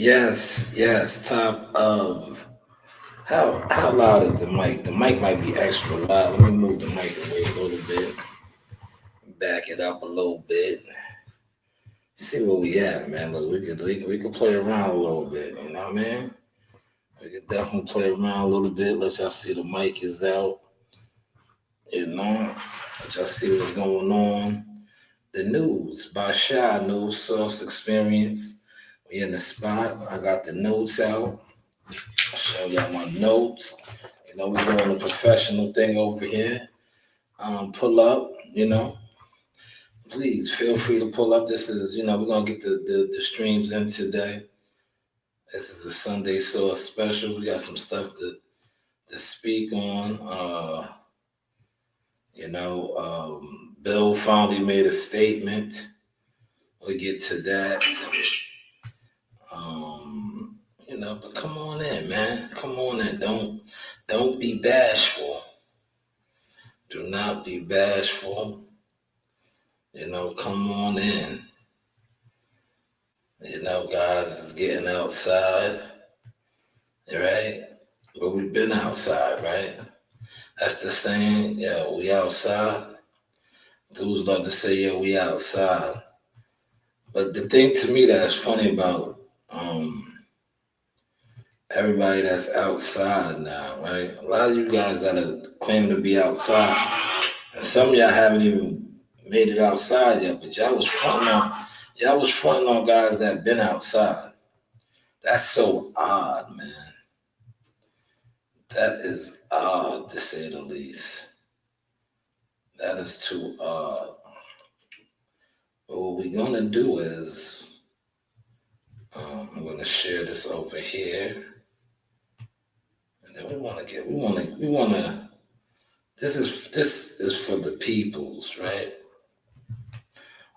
Yes. Top of how loud is the mic? The mic might be extra loud. Let me move the mic away a little bit, back it up a little bit. See where we at, man. Look, we could play around a little bit. You know what I mean? We could definitely play around a little bit. Let y'all see the mic is out. You know, let y'all see what's going on. The news by Shy News Source Experience. We in the spot. I got the notes out. I'll show y'all my notes. You know, we're doing a professional thing over here. Pull up, please feel free to pull up. This is, we're gonna get the streams in today. This is a Sunday Source special. We got some stuff to speak on. Bill finally made a statement. We'll get to that. But come on in, man. Come on in. Don't be bashful. Do not be bashful. Come on in. Guys, it's getting outside, right? But we've been outside, right? That's the saying, yeah, we outside. Dudes love to say, yeah, we outside. But the thing to me that's funny about everybody that's outside now, right? A lot of you guys that are claiming to be outside, and some of y'all haven't even made it outside yet, but y'all was fronting on guys that been outside. That's so odd, man. That is odd to say the least. That is too odd. But what we're gonna do is I'm gonna share this over here. And then we wanna this is for the peoples, right?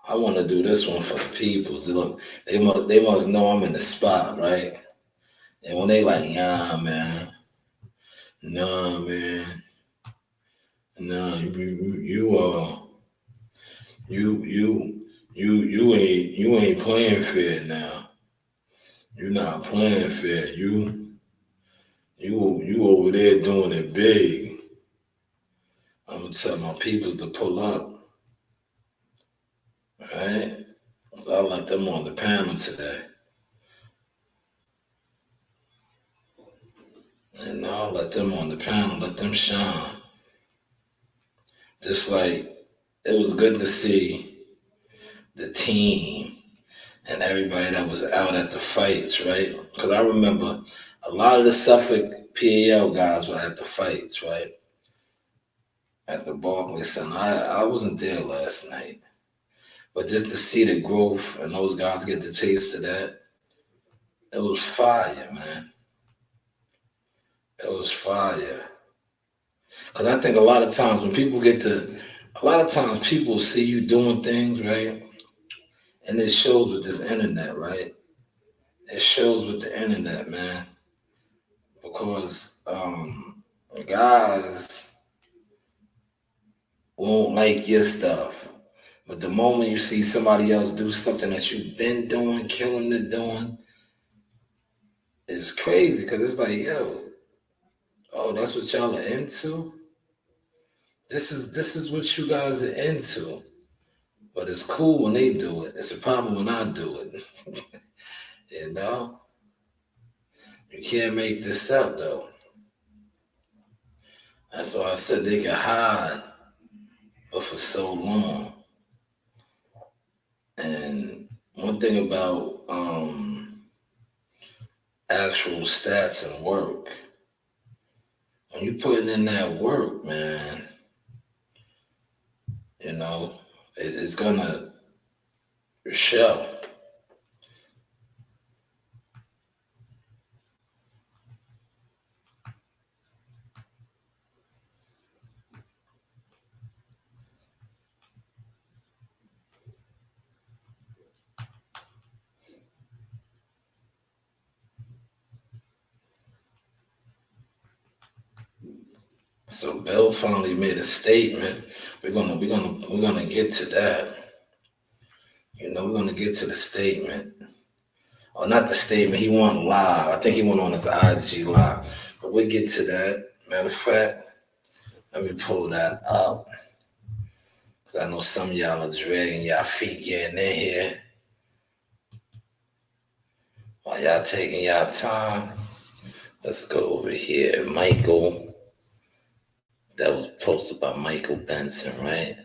I wanna do this one for the peoples. Look, they must know I'm in the spot, right? And when they like, yeah, man, nah, man, nah, you ain't playing fair now. You're not playing fair. You over there doing it big. I'm gonna tell my peoples to pull up, right? I let them on the panel today, and I'll let them on the panel. Let them shine. Just like it was good to see the team and everybody that was out at the fights, right? Because I remember a lot of the Suffolk PAL guys were at the fights, right? At the Barclays Center. I wasn't there last night, but just to see the growth and those guys get the taste of that, it was fire, man. It was fire. Because I think a lot of times people see you doing things, right? And it shows with this internet, right? It shows with the internet, man. Because guys won't like your stuff. But the moment you see somebody else do something that you've been doing, killing it doing, it's crazy because it's like, yo, oh, that's what y'all are into? This is what you guys are into. But it's cool when they do it. It's a problem when I do it. you know? You can't make this up though. That's why I said they can hide, but for so long. And one thing about actual stats and work, when you putting in that work, man, it's gonna show. So Bill finally made a statement. We're gonna get to that. We're gonna get to the statement. or not the statement. He went live. I think he went on his IG live. But we'll get to that. Matter of fact, let me pull that up. Cause I know some of y'all are dragging y'all feet getting in here while y'all taking y'all time. Let's go over here. Michael. That was posted by Michael Benson, right?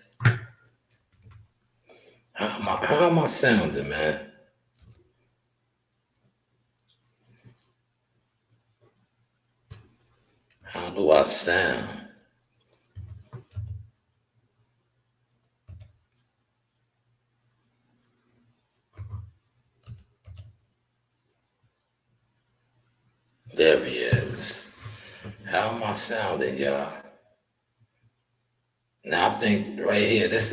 How am I sounding, man? How do I sound? There he is. How am I sounding, y'all? Now I think right here, this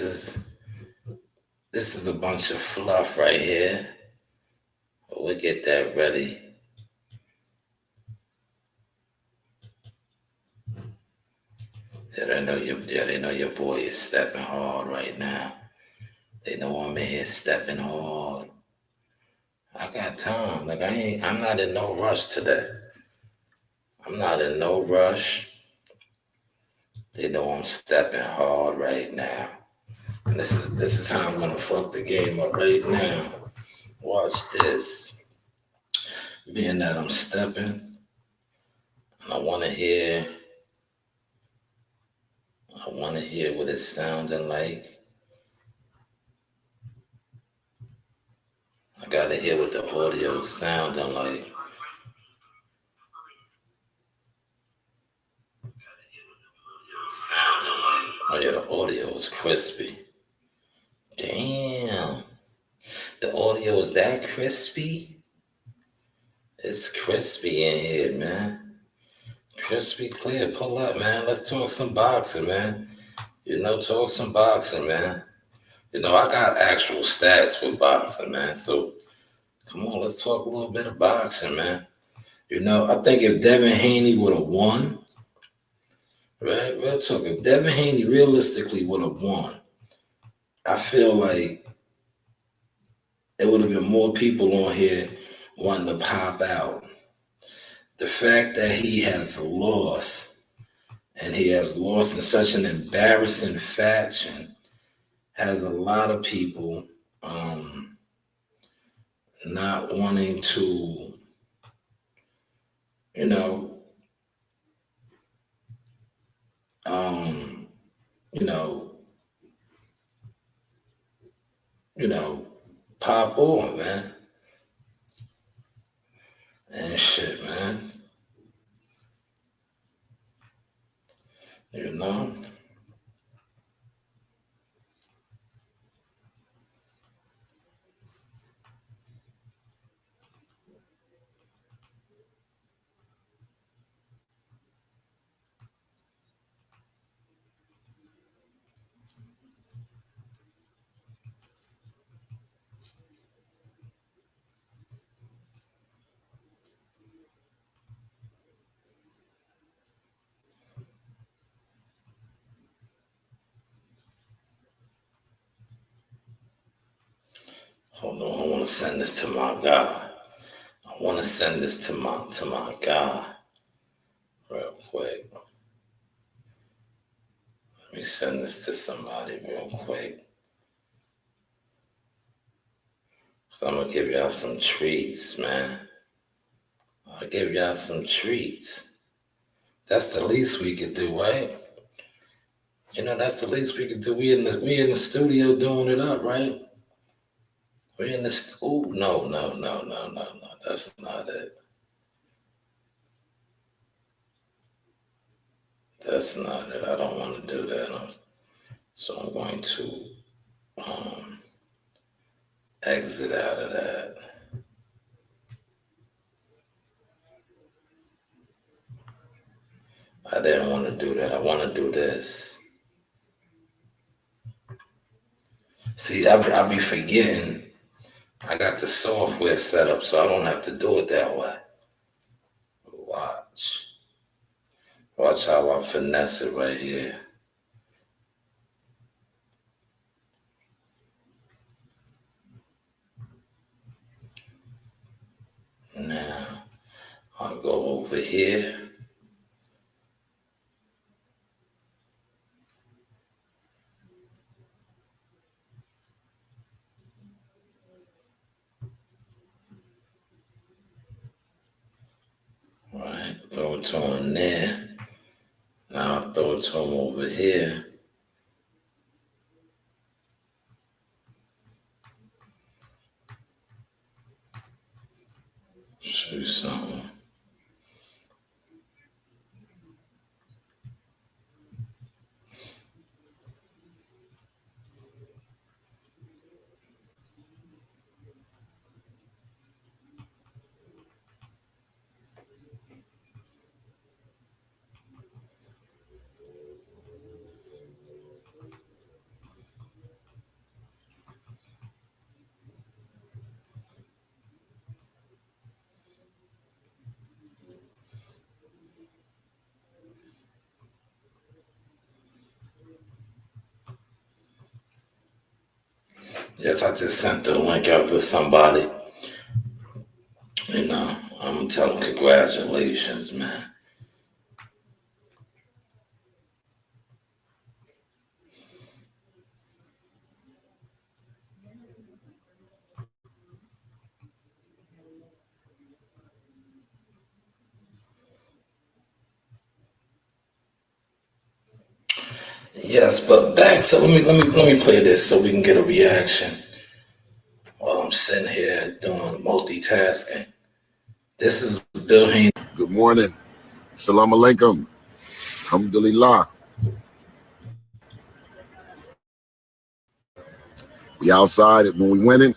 is a bunch of fluff right here. We'll get that ready. They know your boy is stepping hard right now. They know I'm in here stepping hard. I got time. Like I'm not in no rush today. I'm not in no rush. They know I'm stepping hard right now. And this is how I'm gonna fuck the game up right now. Watch this. Being that I'm stepping, and I wanna hear what it's sounding like. I gotta hear what the audio is sounding like. Oh yeah, the audio is crispy. Damn. The audio is that crispy? It's crispy in here, man. Crispy clear. Pull up, man. Let's talk some boxing, man. Talk some boxing, man. I got actual stats with boxing, man. So come on, let's talk a little bit of boxing, man. I think if Devin Haney would have won, right? Real talk, if Devin Haney realistically would have won, I feel like it would have been more people on here wanting to pop out. The fact that he has lost, and he has lost in such an embarrassing fashion, has a lot of people not wanting to, you know, um, you know, you know, pop on, man, and shit, man. You know. Hold on, I want to send this to my guy. I want to send this to my guy real quick. Let me send this to somebody real quick. So I'm gonna give y'all some treats, man. I'll give y'all some treats. That's the least we could do, right? That's the least we could do. We in the studio doing it up, right? We in the oh no, no, no, no, no, no. That's not it. That's not it. I don't want to do that. So I'm going to exit out of that. I didn't want to do that. I want to do this. See, I be forgetting. I got the software set up so I don't have to do it that way. Watch. Watch how I finesse it right here. it to him there. Now I'll throw it to him over here. Show you something. Yes, I just sent the link out to somebody. I'm gonna tell them congratulations, man. Yes, but back to let me play this so we can get a reaction while I'm sitting here doing multitasking. This is Bill Haynes. Good morning. Salam alaikum. Alhamdulillah. We outside when we winning,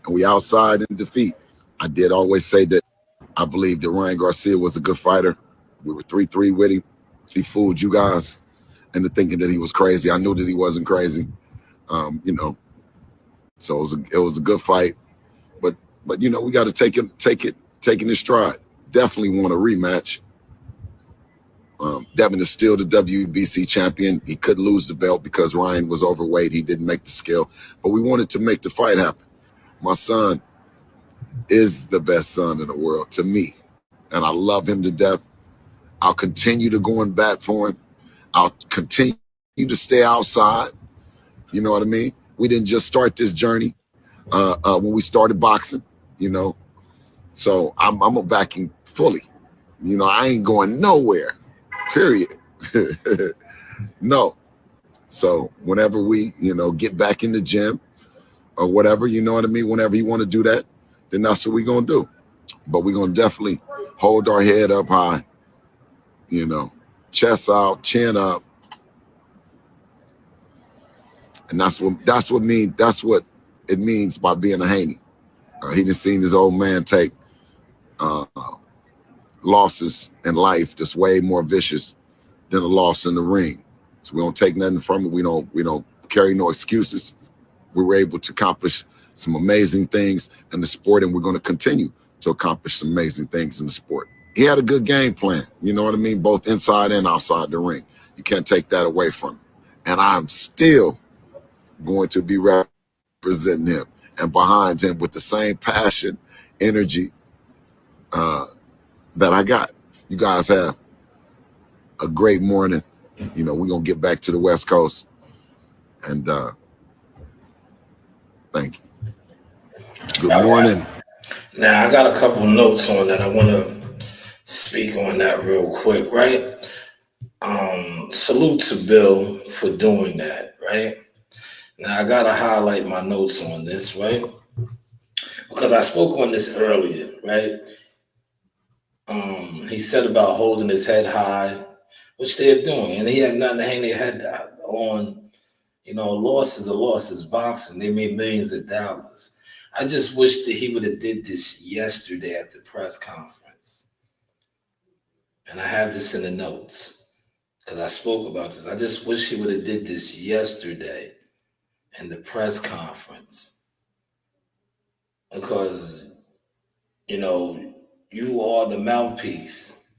and we outside in defeat. I did always say that I believe that Ryan Garcia was a good fighter. We were 3-3 with him. He fooled you guys into thinking that he was crazy. I knew that he wasn't crazy. So it was a good fight. But we got to take it in stride. Definitely want a rematch. Devin is still the WBC champion. He couldn't lose the belt because Ryan was overweight. He didn't make the scale, but we wanted to make the fight happen. My son is the best son in the world to me, and I love him to death. I'll continue to go and bat for him. I'll continue to stay outside. You know what I mean? We didn't just start this journey when we started boxing, So I'm backing fully. I ain't going nowhere. Period. No. So whenever we, get back in the gym or whatever, you know what I mean? Whenever you want to do that, then that's what we're going to do. But we're going to definitely hold our head up high, chest out, chin up. And that's what it means by being a Haney. He done seen his old man take losses in life that's way more vicious than a loss in the ring. So we don't take nothing from it. We don't carry no excuses. We were able to accomplish some amazing things in the sport, and we're going to continue to accomplish some amazing things in the sport. He had a good game plan, you know what I mean, both inside and outside the ring. You can't take that away from him. And I'm still going to be representing him and behind him with the same passion, energy that I got. You guys have a great morning. We're going to get back to the West Coast. And thank you. Good morning. Right. Now, I got a couple notes on that. I want to speak on that real quick, right? Salute to Bill for doing that, right? Now, I got to highlight my notes on this, right? Because I spoke on this earlier, right? He said about holding his head high, which they're doing, and he had nothing to hang their head on. Loss is a loss. It's boxing. They made millions of dollars. I just wish that he would have did this yesterday at the press conference. And I have this in the notes because I spoke about this. I just wish he would have did this yesterday in the press conference. Because, you are the mouthpiece.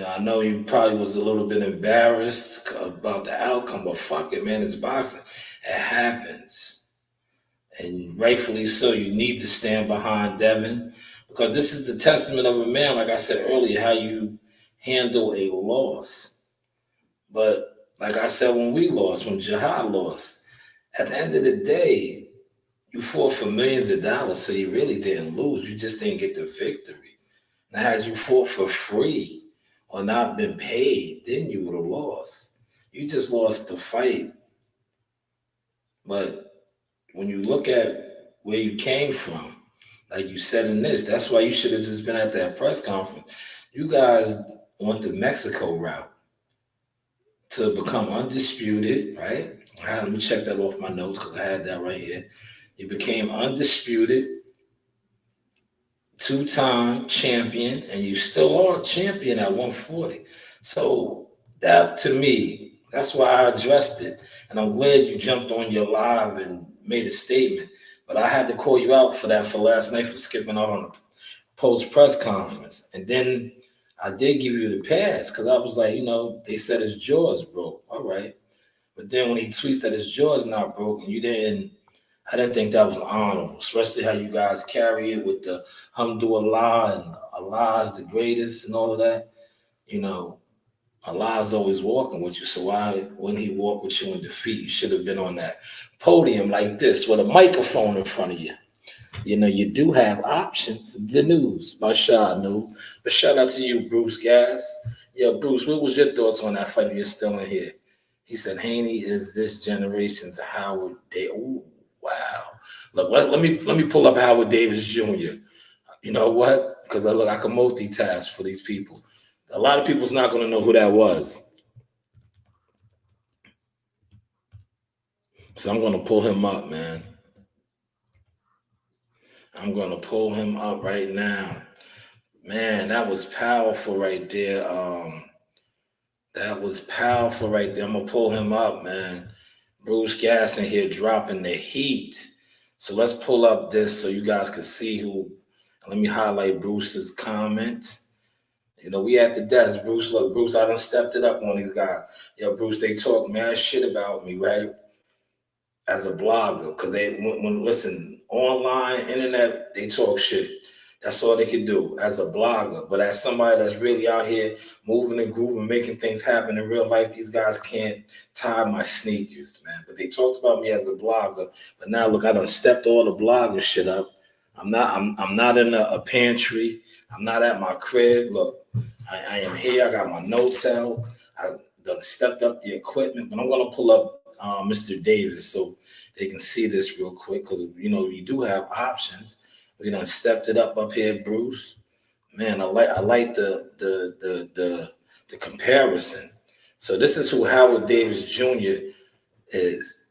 I know you probably was a little bit embarrassed about the outcome, but fuck it, man, it's boxing. It happens. And rightfully so, you need to stand behind Devin because this is the testament of a man, like I said earlier, how you handle a loss. But like I said, when Jihad lost, at the end of the day, you fought for millions of dollars, so you really didn't lose. You just didn't get the victory. Now, had you fought for free, or not been paid, then you would have lost. You just lost the fight. But when you look at where you came from, like you said in this, that's why you should have just been at that press conference. You guys went the Mexico route to become undisputed, right? Let me check that off my notes because I had that right here. You became undisputed, two-time champion, and you still are champion at 140. So that to me, that's why I addressed it. And I'm glad you jumped on your live and made a statement. But I had to call you out for that for last night for skipping out on the post press conference. And then I did give you the pass because I was like, they said his jaw's broke. All right. But then when he tweets that his jaw's not broken, I didn't think that was honorable, especially how you guys carry it with the Hamdulillah and Allah is the greatest and all of that. You know, Allah's always walking with you. So why wouldn't he walk with you in defeat? You should have been on that podium like this with a microphone in front of you. You do have options. The news, my shot news. But shout out to you, Bruce Gas. Yo, Bruce, what was your thoughts on that fight if you're still in here? He said Haney is this generation's Howard Davis. Ooh, wow. Look, let me pull up Howard Davis Jr. You know what? Because I can multitask for these people. A lot of people's not going to know who that was. So I'm going to pull him up, man. I'm going to pull him up right now. Man, that was powerful right there. That was powerful right there. I'm going to pull him up, man. Bruce Gas in here dropping the heat. So let's pull up this so you guys can see who. Let me highlight Bruce's comments. We at the desk. Bruce, look, Bruce, I done stepped it up on these guys. Yo, Bruce, they talk mad shit about me, right? As a blogger, because when listen, online, internet, they talk shit. That's all they can do as a blogger. But as somebody that's really out here moving and grooving, making things happen in real life, these guys can't tie my sneakers, man. But they talked about me as a blogger. But now look, I done stepped all the blogger shit up. I'm not in a pantry. I'm not at my crib. Look, I am here. I got my notes out. I done stepped up the equipment. But I'm gonna pull up Mr. Davis so they can see this real quick because you do have options. We done stepped it up here, Bruce. Man, I like the comparison. So this is who Howard Davis Jr. is,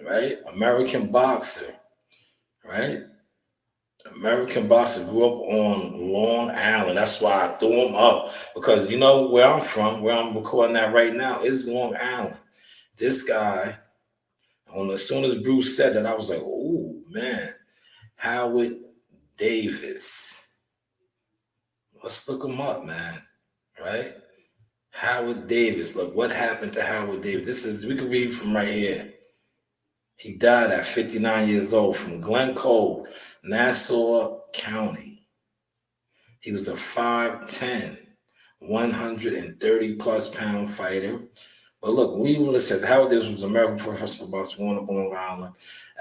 right? American boxer, right? American boxer grew up on Long Island. That's why I threw him up because where I'm from, where I'm recording that right now is Long Island. This guy, as soon as Bruce said that, I was like, oh man, Howard Davis. Let's look him up, man. Right? Howard Davis. Look, what happened to Howard Davis? We can read from right here. He died at 59 years old from Glencoe, Nassau County. He was a 5'10", 130 plus pound fighter. But look, it says Howard Davis was an American professional boxer born up on Long Island.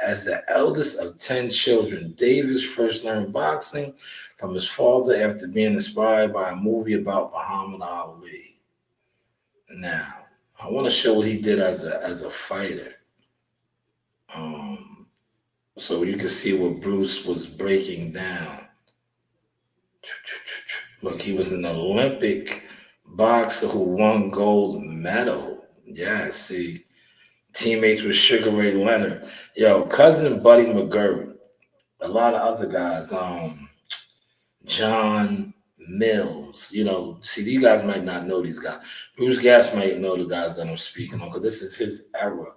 As the eldest of 10 children, Davis first learned boxing from his father after being inspired by a movie about Muhammad Ali. Now, I want to show what he did as a fighter. So you can see what Bruce was breaking down. Look, he was an Olympic boxer who won gold medal. Yeah, see. Teammates with Sugar Ray Leonard. Yo, cousin Buddy McGirt. A lot of other guys. John Mills. See, you guys might not know these guys. Bruce Gas might know the guys that I'm speaking on because this is his era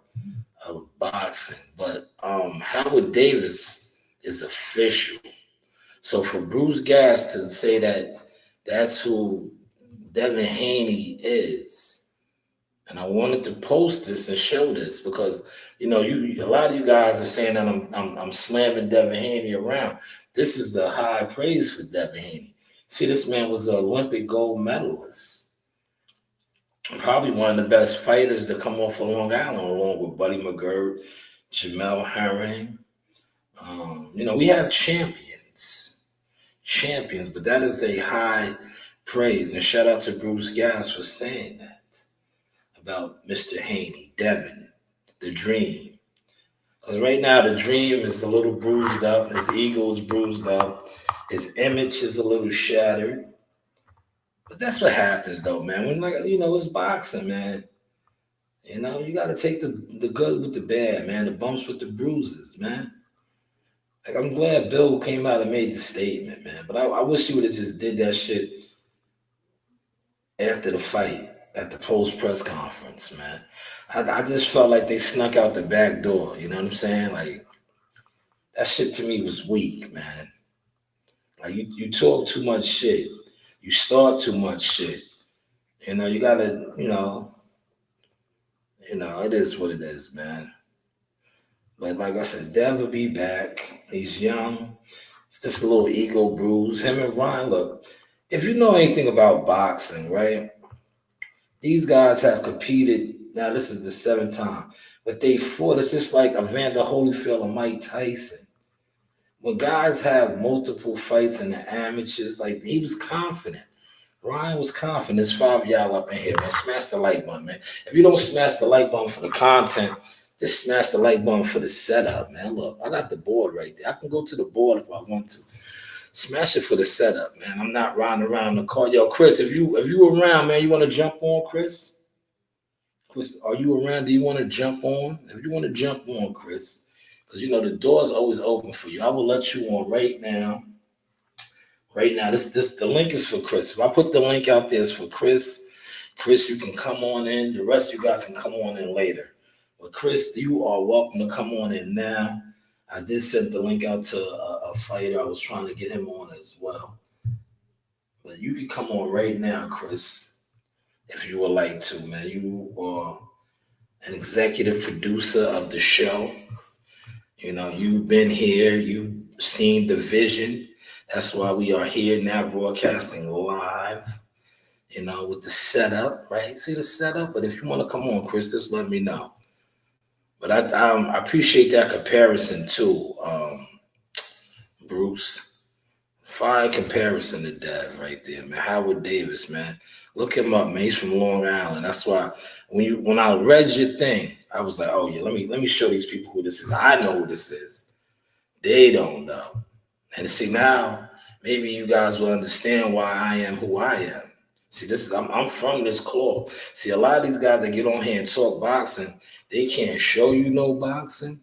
of boxing. But Howard Davis is official. So for Bruce Gas to say that that's who Devin Haney is, and I wanted to post this and show this because a lot of you guys are saying that I'm slamming Devin Haney around. This is the high praise for Devin Haney. See, this man was an Olympic gold medalist, probably one of the best fighters to come off of Long Island, along with Buddy McGirt, Jamel Herring. We have champions, but that is a high praise and shout out to Bruce Gas for saying that about Mr. Haney, Devin, the Dream. Because right now the Dream is a little bruised up, his ego is bruised up, his image is a little shattered. But that's what happens though, man. When like it's boxing, man. You got to take the good with the bad, man. The bumps with the bruises, man. Like I'm glad Bill came out and made the statement, man. But I wish he would have just did that shit after the fight at the post press conference, man. I just felt like they snuck out the back door. You know what I'm saying? Like that shit to me was weak, man. Like you talk too much shit, you start too much shit. You gotta, it is what it is, man. But like I said, Dev will be back. He's young. It's just a little ego bruise. Him and Ryan, look, if you know anything about boxing, right? These guys have competed. Now this is the seventh time, but they fought. It's just like Evander Holyfield and Mike Tyson. When guys have multiple fights in the amateurs, like he was confident. Ryan was confident. There's five of y'all up in here, man. Smash the like button, man. If you don't smash the like button for the content, just smash the like button for the setup, man. Look, I got the board right there. I can go to the board if I want to. Smash it for the setup, man. I'm not riding around the car. Yo, Chris, if you around, man, you want to jump on, Chris? Chris, are you around? Do you want to jump on? If you want to jump on, Chris, because the door's always open for you. I will let you on right now. Right now, this the link is for Chris. If I put the link out there, it's for Chris. Chris, you can come on in. The rest of you guys can come on in later. But Chris, you are welcome to come on in now. I did send the link out to a fighter. I was trying to get him on as well. But you can come on right now, Chris, if you would like to, man. You are an executive producer of the show. You've been here. You've seen the vision. That's why we are here now broadcasting live, with the setup, right? See the setup? But if you want to come on, Chris, just let me know. But I appreciate that comparison too, Bruce. Fine comparison to Dev right there, man. Howard Davis, man. Look him up, man. He's from Long Island. That's why when I read your thing, I was like, oh yeah, let me show these people who this is. I know who this is. They don't know. And see now, maybe you guys will understand why I am who I am. See, I'm from this cloth. See, a lot of these guys that get on here and talk boxing, they can't show you no boxing.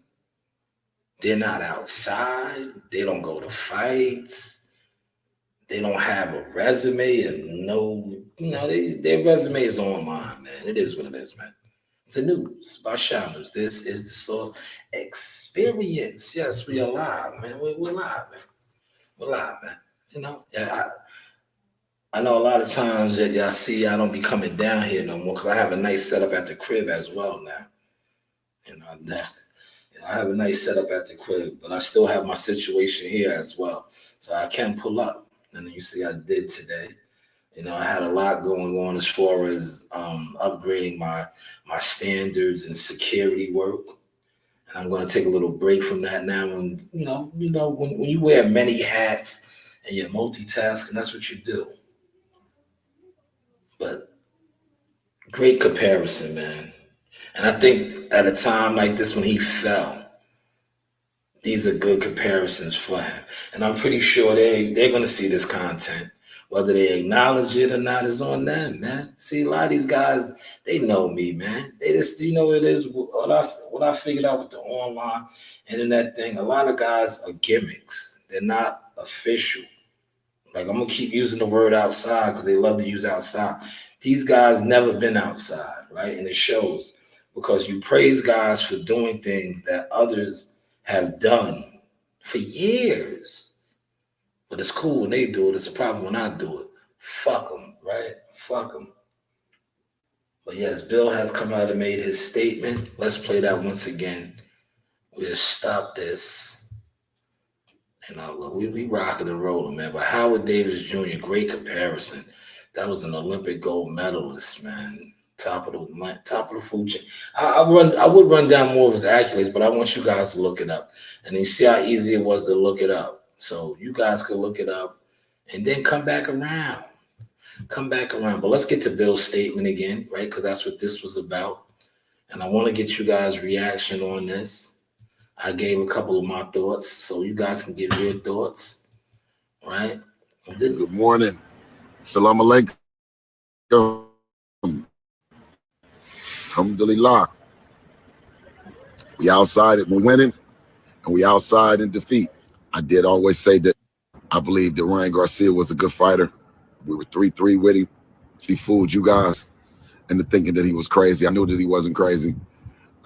They're not outside. They don't go to fights. They don't have a resume and their resume is online, man. It is what it is, man. The news by Shine News. This is the source. Experience. Yes, we are live, man. We're live, man. We're live, man. I know a lot of times that y'all see I don't be coming down here no more because I have a nice setup at the crib as well now. I have a nice setup at the crib, but I still have my situation here as well. So I can pull up. And you see I did today. I had a lot going on as far as upgrading my standards and security work. And I'm going to take a little break from that now. When when you wear many hats and you're multitasking, that's what you do. But great comparison, man. And I think at a time like this when he fell, these are good comparisons for him. And I'm pretty sure they're going to see this content. Whether they acknowledge it or not is on them, man. See, a lot of these guys, they know me, man. They just, what it is, what I figured out with the online internet thing, a lot of guys are gimmicks. They're not official. Like, I'm going to keep using the word outside because they love to use outside. These guys never been outside, right? And it shows because you praise guys for doing things that others have done for years. But it's cool when they do it. It's a problem when I do it. Fuck them, right? Fuck them. But yes, Bill has come out and made his statement. Let's play that once again. We'll stop this. Look, we rocking and rolling, man. But Howard Davis Jr., great comparison. That was an Olympic gold medalist, man. Top of the food chain. I would run down more of his accolades, but I want you guys to look it up. And you see how easy it was to look it up. So you guys can look it up and then come back around. come back around. But let's get to Bill's statement again, right? Because that's what this was about. And I want to get you guys' reaction on this. I gave a couple of my thoughts, so you guys can give your thoughts, right? And then, Good morning. Salam alaikum. Alhamdulillah. We outside it, we're winning, and we outside in defeat. I did always say that I believe that Ryan Garcia was a good fighter. We were 3-3 with him. He fooled you guys into thinking that he was crazy. I knew that he wasn't crazy.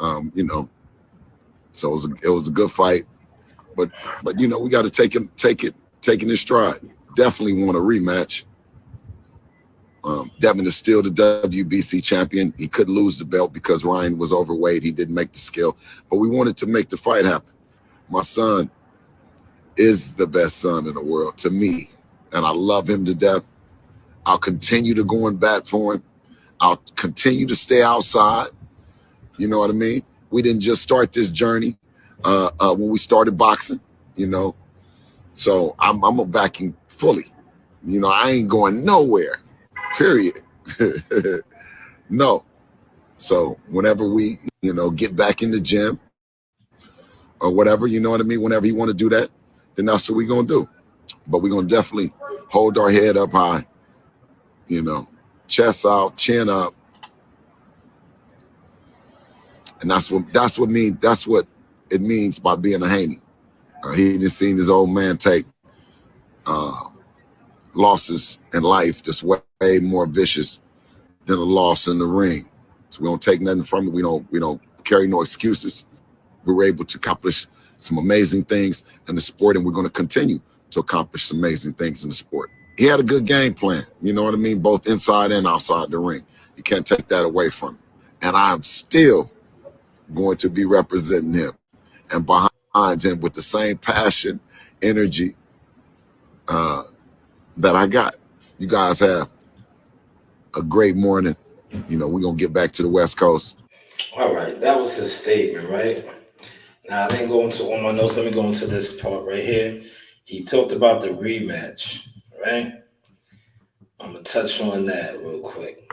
You know, so it was a good fight. But you know, we got to take it in stride. Definitely want a rematch. Devin is still the WBC champion. He couldn't lose the belt because Ryan was overweight. He didn't make the scale, but we wanted to make the fight happen. My son is the best son in the world to me, and I love him to death. I'll continue to go in bat for him. I'll continue to stay outside. You know what I mean? We didn't just start this journey when we started boxing, you know. So I'm backing fully. You know, I ain't going nowhere. Period. No. So whenever we, you know, get back in the gym or whatever, you know what I mean? Whenever you want to do that, then that's what we're going to do. But we're going to definitely hold our head up high, you know, chest out, chin up. And that's what it means by being a Haney. He just seen his old man take losses in life that's way more vicious than a loss in the ring. So we don't take nothing from it. We don't carry no excuses. We were able to accomplish some amazing things in the sport, and we're going to continue to accomplish some amazing things in the sport. He had a good game plan, you know what I mean, both inside and outside the ring. You can't take that away from him. And I'm still going to be representing him and behind him with the same passion, energy that I got. You guys have a great morning. You know, we're going to get back to the West Coast. all right, that was his statement, right? Now, I didn't go into all my notes. Let me go into this part right here. He talked about the rematch, right? I'm going to touch on that real quick.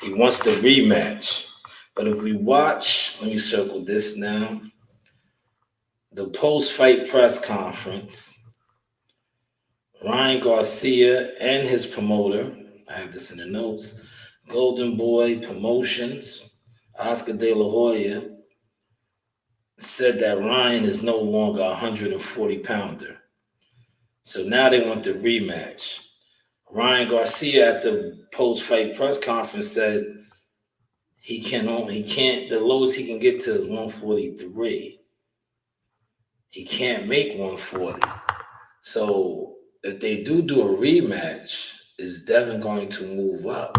He wants the rematch. But if we watch, let me circle this now. The post fight press conference, Ryan Garcia and his promoter, I have this in the notes, Golden Boy Promotions, Oscar De La Hoya, said that Ryan is no longer a 140 pounder. So now they want the rematch. Ryan Garcia at the post fight press conference said he can't, the lowest he can get to is 143. He can't make 140. So if they do a rematch, is Devin going to move up?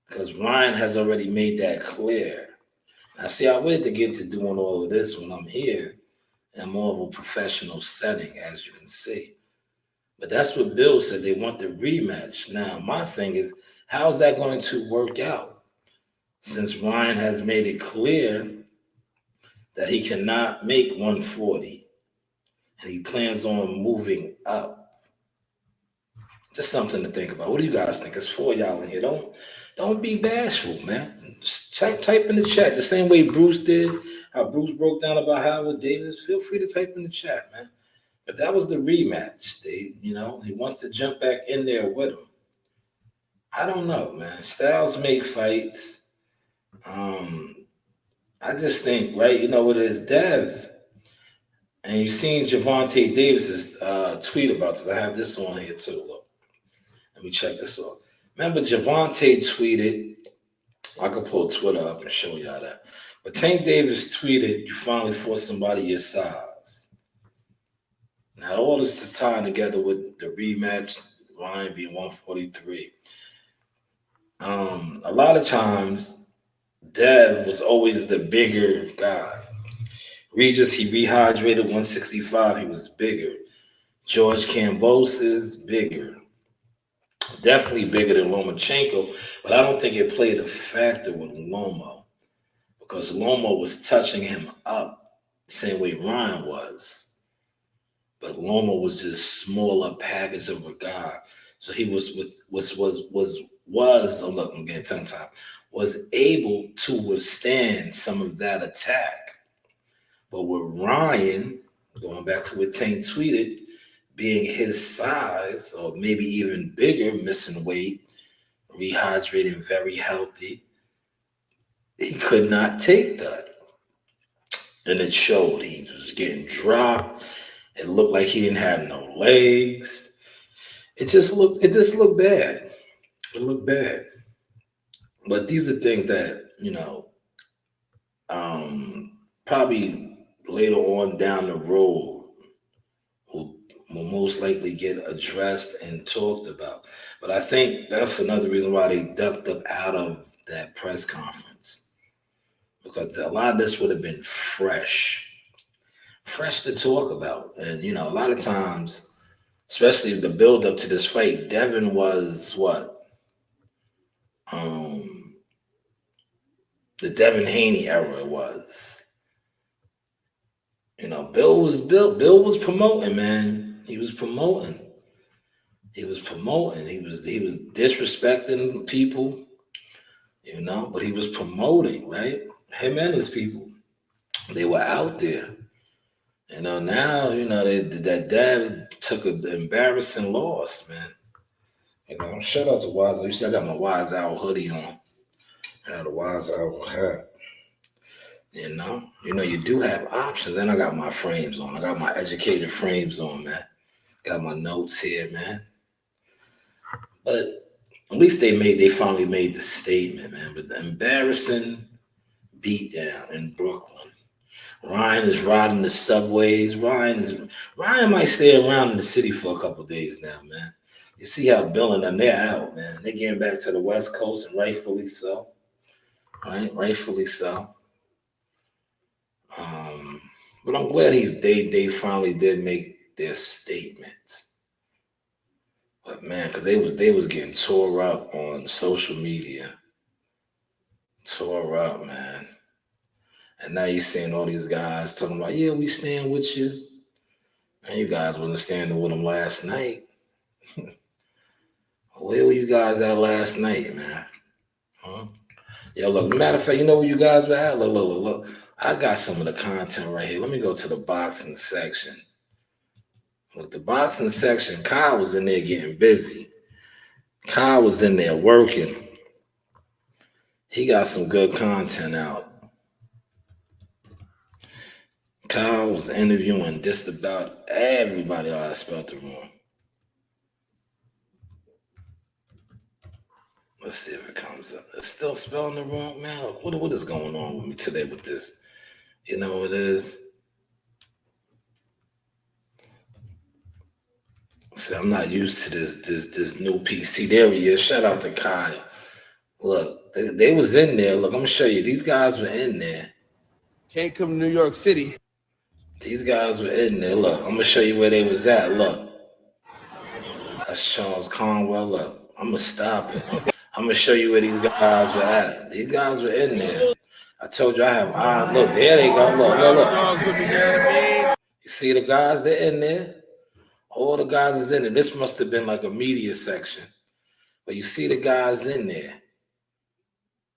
Because Ryan has already made that clear. Now, see, I wait to get to doing all of this when I'm here in more of a professional setting, as you can see. But that's what Bill said. They want the rematch. Now, my thing is, how's that going to work out? Since Ryan has made it clear that he cannot make 140 and he plans on moving up. Just something to think about. What do you guys think? It's for y'all in here. Don't be bashful, man. Just type in the chat the same way Bruce did. How Bruce broke down about Howard Davis. Feel free to type in the chat, man. But that was the rematch. He wants to jump back in there with him. I don't know, man. Styles make fights. I just think, right? You know what it is, Dev. And you've seen Javante Davis's tweet about this. I have this on here too. Look, let me check this out. Remember, Javante tweeted. I could pull Twitter up and show y'all that. But Tank Davis tweeted, "You finally fought somebody your size." Now all this is tying together with the rematch, Ryan being 143. A lot of times, Dev was always the bigger guy. Regis, he rehydrated 165. He was bigger. George Kambosos is bigger. Definitely bigger than Lomachenko, but I don't think it played a factor with Lomo because Lomo was touching him up the same way Ryan was. But Lomo was just smaller package of a guy. So he was oh look, I'm getting tongue tied. Was able to withstand some of that attack. But with Ryan, going back to what Tank tweeted, being his size or maybe even bigger, missing weight, rehydrating, very healthy, he could not take that. And it showed. He was getting dropped. It looked like he didn't have no legs. It just looked bad. It looked bad. But these are things that, probably later on down the road will, will most likely get addressed and talked about. But I think that's another reason why they ducked up out of that press conference, because a lot of this would have been fresh to talk about. And a lot of times, especially the build up to this fight, Devin was what, um, the Devin Haney era was. Bill was promoting, man. He was promoting. He was promoting. He was disrespecting people, but he was promoting, right? Him and his people. They were out there. Now, that dad took an embarrassing loss, man. Shout out to Wise. You see, I got my Wise Owl hoodie on. I got a Wise Owl hat. You do have options. And I got my frames on. I got my educated frames on, man. Got my notes here, man. But at least they finally made the statement, man. But the embarrassing beatdown in Brooklyn. Ryan is riding the subways. Ryan might stay around in the city for a couple days now, man. You see how Bill and them, they're out, man. They're getting back to the West Coast, and rightfully so. Right? Rightfully so. Um, but I'm glad they finally did make their statement. But man, because they was getting tore up on social media. Tore up, man. And now you're seeing all these guys talking about, yeah, we stand with you. And you guys wasn't standing with them last night. Where were you guys at last night, man? Huh? Yo, look, matter of fact, you know where you guys were at? Look. I got some of the content right here. Let me go to the boxing section. Look, the boxing section, Kyle was in there getting busy. Kyle was in there working. He got some good content out. Kyle was interviewing just about everybody. Oh, I spelled it wrong. Let's see if it comes up. It's still spelling it wrong, man. What is going on with me today with this? You know what it is? See, I'm not used to this new PC. There he is. Shout out to Kyle. Look, they was in there. Look, I'm gonna show you. These guys were in there. Can't come to New York City. These guys were in there. Look, I'm gonna show you where they was at. Look, that's Charles Conwell. Look, I'm gonna stop it. I'm gonna show you where these guys were at. These guys were in there. I told you I have eyes. Look, there they go. Look. You see the guys? They're in there. All the guys is in there. This must have been like a media section. But you see the guys in there.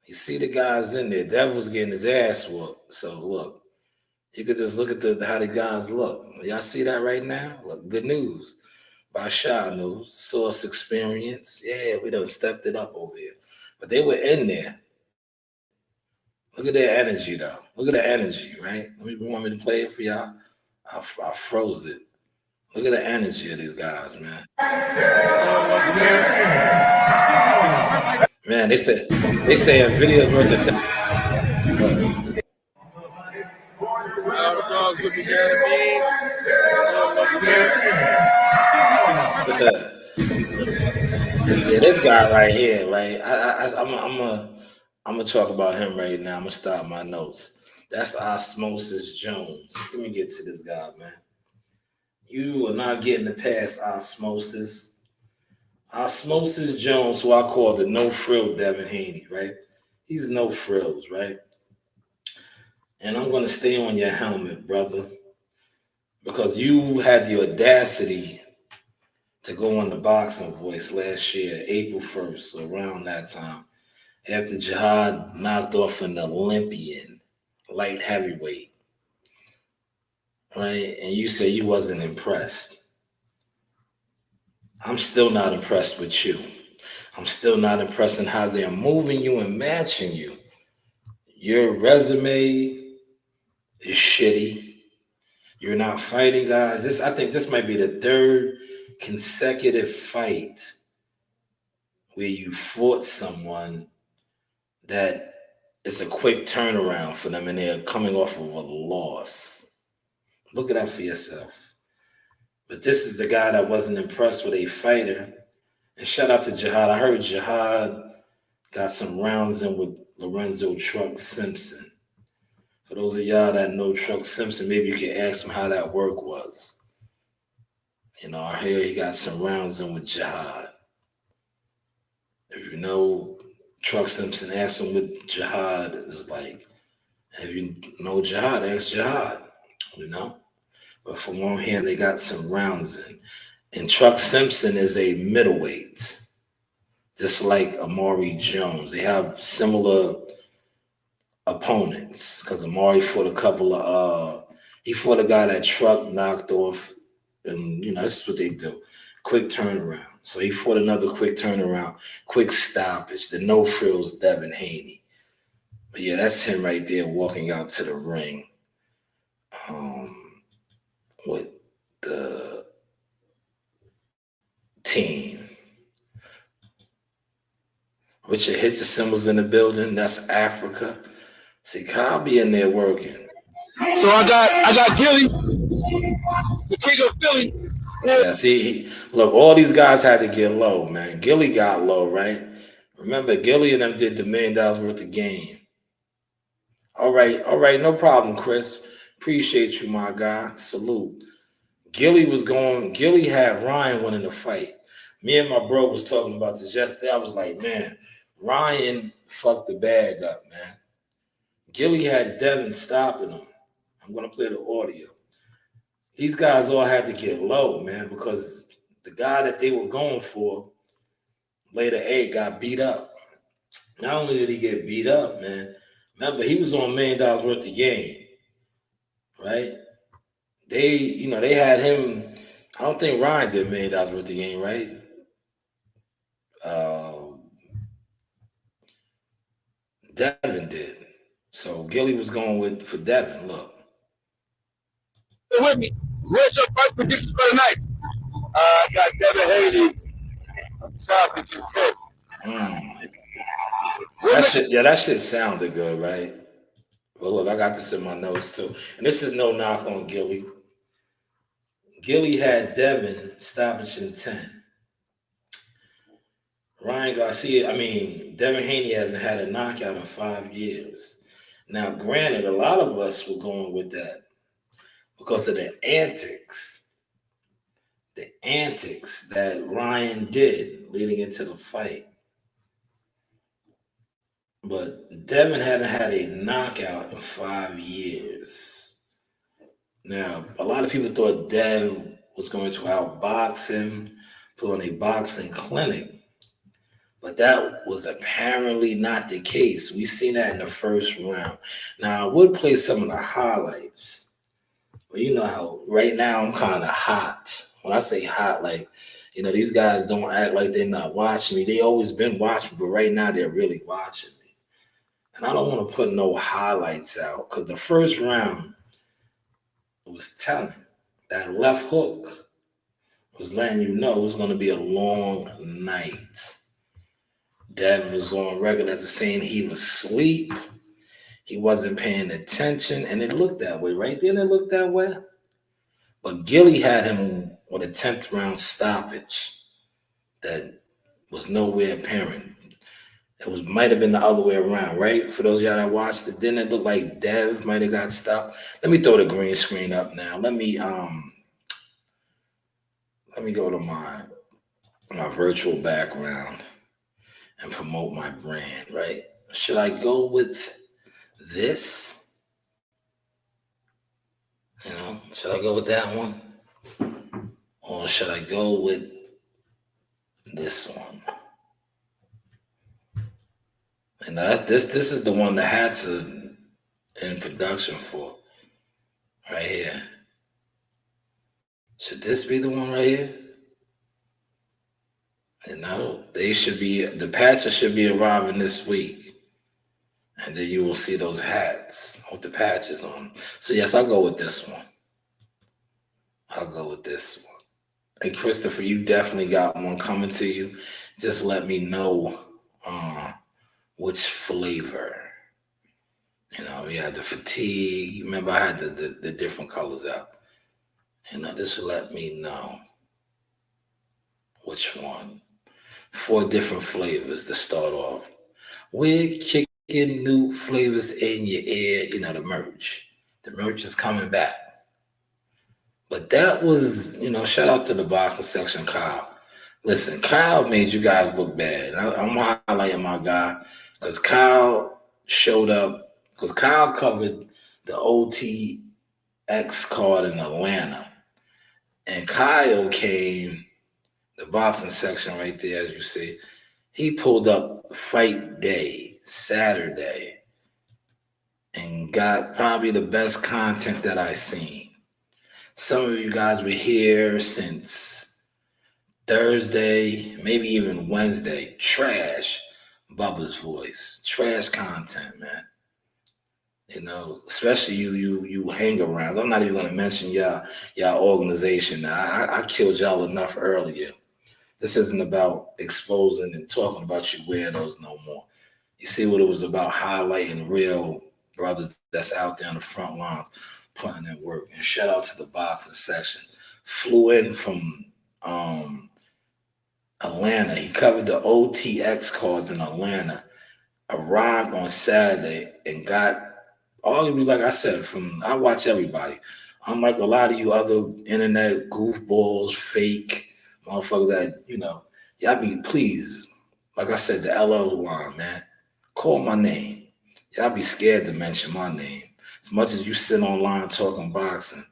You see the guys in there. Devil's getting his ass whooped. So look, you could just look at how the guys look. Y'all see that right now? Look, good news. By Shaw News, Source Experience. Yeah, we done stepped it up over here. But they were in there. Look at their energy, though. Look at the energy, right? You want me to play it for y'all? I froze it. Look at the energy of these guys, man. Man, they say videos worth of. All the dogs with me, Yeah, this guy right here, right? I'm gonna talk about him right now. I'm gonna stop my notes. That's Osmosis Jones. Let me get to this guy, man. You are not getting the past Osmosis. Osmosis Jones, who I call the no frill Devin Haney, right? He's no frills, right? And I'm gonna stay on your helmet, brother, because you had the audacity to go on the Boxing Voice last year, April 1st, so around that time, after Jihad knocked off an Olympian, light heavyweight, right? And you say you wasn't impressed. I'm still not impressed with you. I'm still not impressed in how they're moving you and matching you. Your resume is shitty. You're not fighting guys. I think this might be the third consecutive fight where you fought someone that it's a quick turnaround for them and they're coming off of a loss. Look it up for yourself. But this is the guy that wasn't impressed with a fighter. And shout out to Jihad. I heard Jihad got some rounds in with Lorenzo Truck Simpson. For those of y'all that know Truck Simpson, maybe you can ask him how that work was. You know, I hear he got some rounds in with Jihad. If you know Truck Simpson, ask him what Jihad is like. If you know Jihad, ask Jihad. You know? But from one hand, they got some rounds in. And Truck Simpson is a middleweight, just like Amari Jones. They have similar opponents because Amari fought a couple of he fought a guy that Truck knocked off, and this is what they do. Quick turnaround. So he fought another quick turnaround, quick stoppage, the no frills Devin Haney. But yeah, that's him right there walking out to the ring with the team. Richard Hitcher symbols in the building. That's Africa. See, Kyle be in there working. So I got Gilly, the king of Philly. Yeah, see, look, all these guys had to get low, man. Gilly got low, right? Remember, Gilly and them did the $1 million worth of game. All right, no problem, Chris. Appreciate you, my guy. Salute. Gilly had Ryan winning the fight. Me and my bro was talking about this yesterday. I was like, man, Ryan fucked the bag up, man. Gilly had Devin stopping him. I'm going to play the audio. These guys all had to get low, man, because the guy that they were going for, later A, got beat up. Not only did he get beat up, man, remember, he was on $1 million worth of game, right? They had him. I don't think Ryan did $1 million worth of game, right? Devin did. So Gilly was going for Devin. Look. With me. Where's your first prediction for the night? I got Devin Haney. Stoppage in 10. That shit sounded good, right? Well, look, I got this in my notes too. And this is no knock on Gilly. Gilly had Devin stoppage in 10. Ryan Garcia, Devin Haney hasn't had a knockout in 5 years. Now, granted, a lot of us were going with that because of the antics that Ryan did leading into the fight. But Devin hadn't had a knockout in 5 years. Now, a lot of people thought Dev was going to outbox him, put on a boxing clinic. But that was apparently not the case. We seen that in the first round. Now, I would play some of the highlights. But you know how right now I'm kind of hot. When I say hot, like, these guys don't act like they're not watching me. They always been watching me, but right now they're really watching me. And I don't want to put no highlights out because the first round was telling. That left hook was letting you know it was going to be a long night. Dev was on record as saying he was asleep. He wasn't paying attention. And it looked that way, right? Didn't it look that way? But Gilly had him with a 10th round stoppage that was nowhere apparent. It might have been the other way around, right? For those of y'all that watched it, didn't it look like Dev might have got stopped? Let me throw the green screen up now. Let me go to my virtual background and promote my brand, right? Should I go with this? Should I go with that one? Or should I go with this one. And this is the one the hats are in production for. Right here. Should this be the one right here? You know, the patches should be arriving this week. And then you will see those hats with the patches on. So yes, I'll go with this one. I'll go with this one. Hey, Christopher, you definitely got one coming to you. Just let me know which flavor. You know, we had the fatigue. Remember, I had the different colors out. You know, this will let me know which one. 4 different flavors to start off. We're kicking new flavors in your ear. You know, the merch. The merch is coming back. But that was, you know, shout out to the boxing section, Kyle. Listen, Kyle made you guys look bad. I'm highlighting my guy because Kyle showed up, because Kyle covered the OTX card in Atlanta. And Kyle came, the boxing section right there, as you see, he pulled up fight day, Saturday, and got probably the best content that I've seen. Some of you guys were here since Thursday, maybe even Wednesday. Trash Bubba's voice. Trash content, man. You know, especially you hang around. I'm not even gonna mention y'all organization now. I killed y'all enough earlier. This isn't about exposing and talking about you weirdos no more. You see what it was about, highlighting real brothers that's out there on the front lines putting in work. And shout out to the boxing section. Flew in from Atlanta. He covered the OTX cards in Atlanta. Arrived on Saturday and got, arguably, like I said, I watch everybody. Unlike a lot of you other internet goofballs, fake motherfuckers that, you know, y'all be, please, like I said, the LL line, man, call my name. Y'all be scared to mention my name. As much as you sit online talking boxing,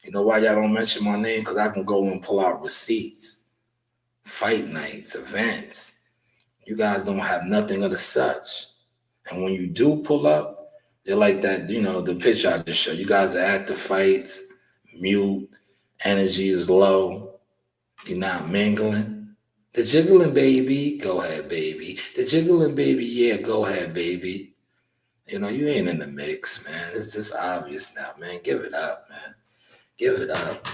you know why y'all don't mention my name? Because I can go and pull out receipts, fight nights, events. You guys don't have nothing of the such. And when you do pull up, they're like that, you know, the picture I just showed. You guys are at the fights, mute, energy is low, you're not mingling. The jiggling baby, go ahead, baby. The jiggling baby, yeah, go ahead, baby. You know, you ain't in the mix, man. It's just obvious now, man. Give it up, man. Give it up.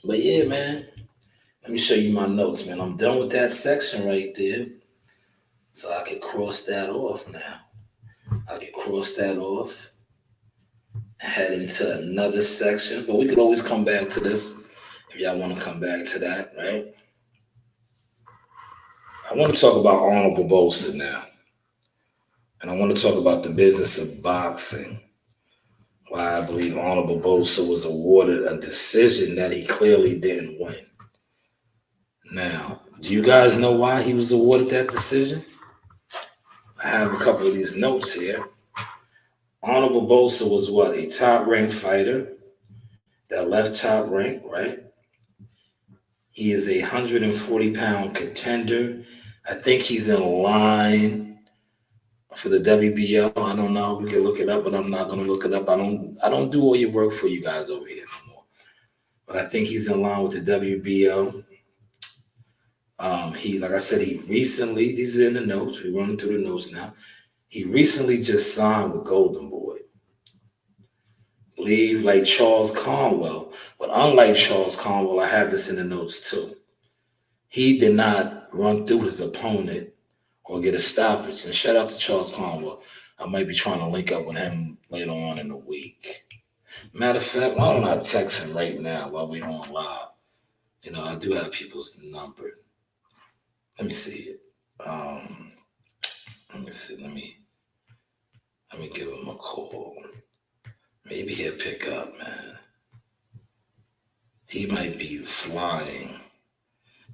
But yeah, man, let me show you my notes, man. I'm done with that section right there. So I can cross that off now. I can cross that off, head into another section, but we could always come back to this if y'all want to come back to that, right? I want to talk about Honorable Bolster now, and I want to talk about the business of boxing. Why I believe Honorable Bolster was awarded a decision that he clearly didn't win. Now, do you guys know why he was awarded that decision? I have a couple of these notes here. Honorable Bolster was what? A top ranked fighter that left top rank, right? He is a 140-pound contender. I think he's in line for the WBO. I don't know. We can look it up, but I'm not gonna look it up. I don't do all your work for you guys over here no more. But I think he's in line with the WBO. Like I said, he recently, these are in the notes. We're running through the notes now. He recently just signed with Golden Boy. Believe like Charles Conwell, but unlike Charles Conwell, I have this in the notes too. He did not run through his opponent or get a stoppage. And shout out to Charles Conwell. I might be trying to link up with him later on in the week. Matter of fact, why don't I text him right now while we're on live? You know, I do have people's number. Let me see it. Let me see. Let me give him a call. Maybe he'll pick up, man. He might be flying.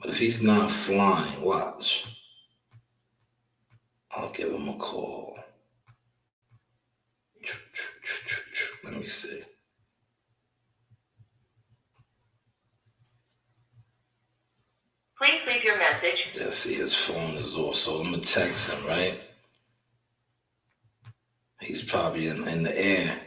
But if he's not flying, watch. I'll give him a call. Let me see. Please leave your message. Let's see, his phone is off, so I'm gonna text him, right? He's probably in the air.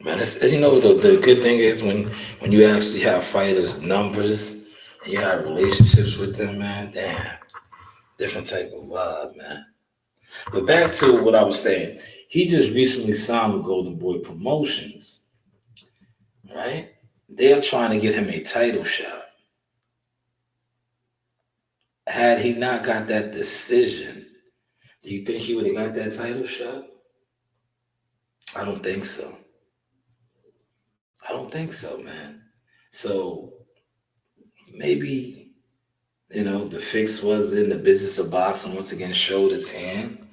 Man, you know the good thing is when you actually have fighters' numbers and you have relationships with them, man. Damn, different type of vibe, man. But back to what I was saying, he just recently signed with Golden Boy Promotions, right? They're trying to get him a title shot. Had he not got that decision, do you think he would have got that title shot? I don't think so. I don't think so, man. So maybe, the fix was in the business of boxing once again showed its hand,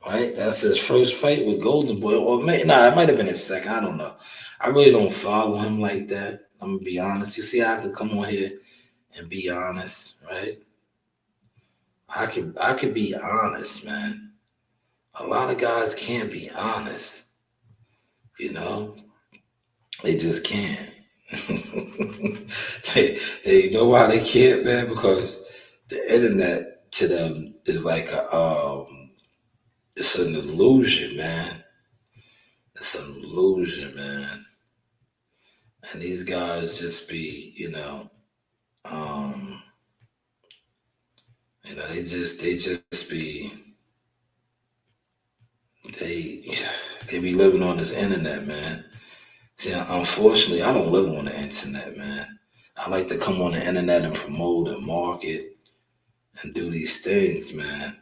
right? That's his first fight with Golden Boy. Or it might have been his second. I don't know. I really don't follow him like that. I'm gonna be honest. You see, I could come on here and be honest, right? I could be honest, man. A lot of guys can't be honest, you know. They just can't. they know why they can't, man, because the internet to them is like it's an illusion, man. It's an illusion, man. And these guys just be, um, they just be they they be living on this internet, man. See, unfortunately, I don't live on the internet, man. I like to come on the internet and promote and market and do these things, man.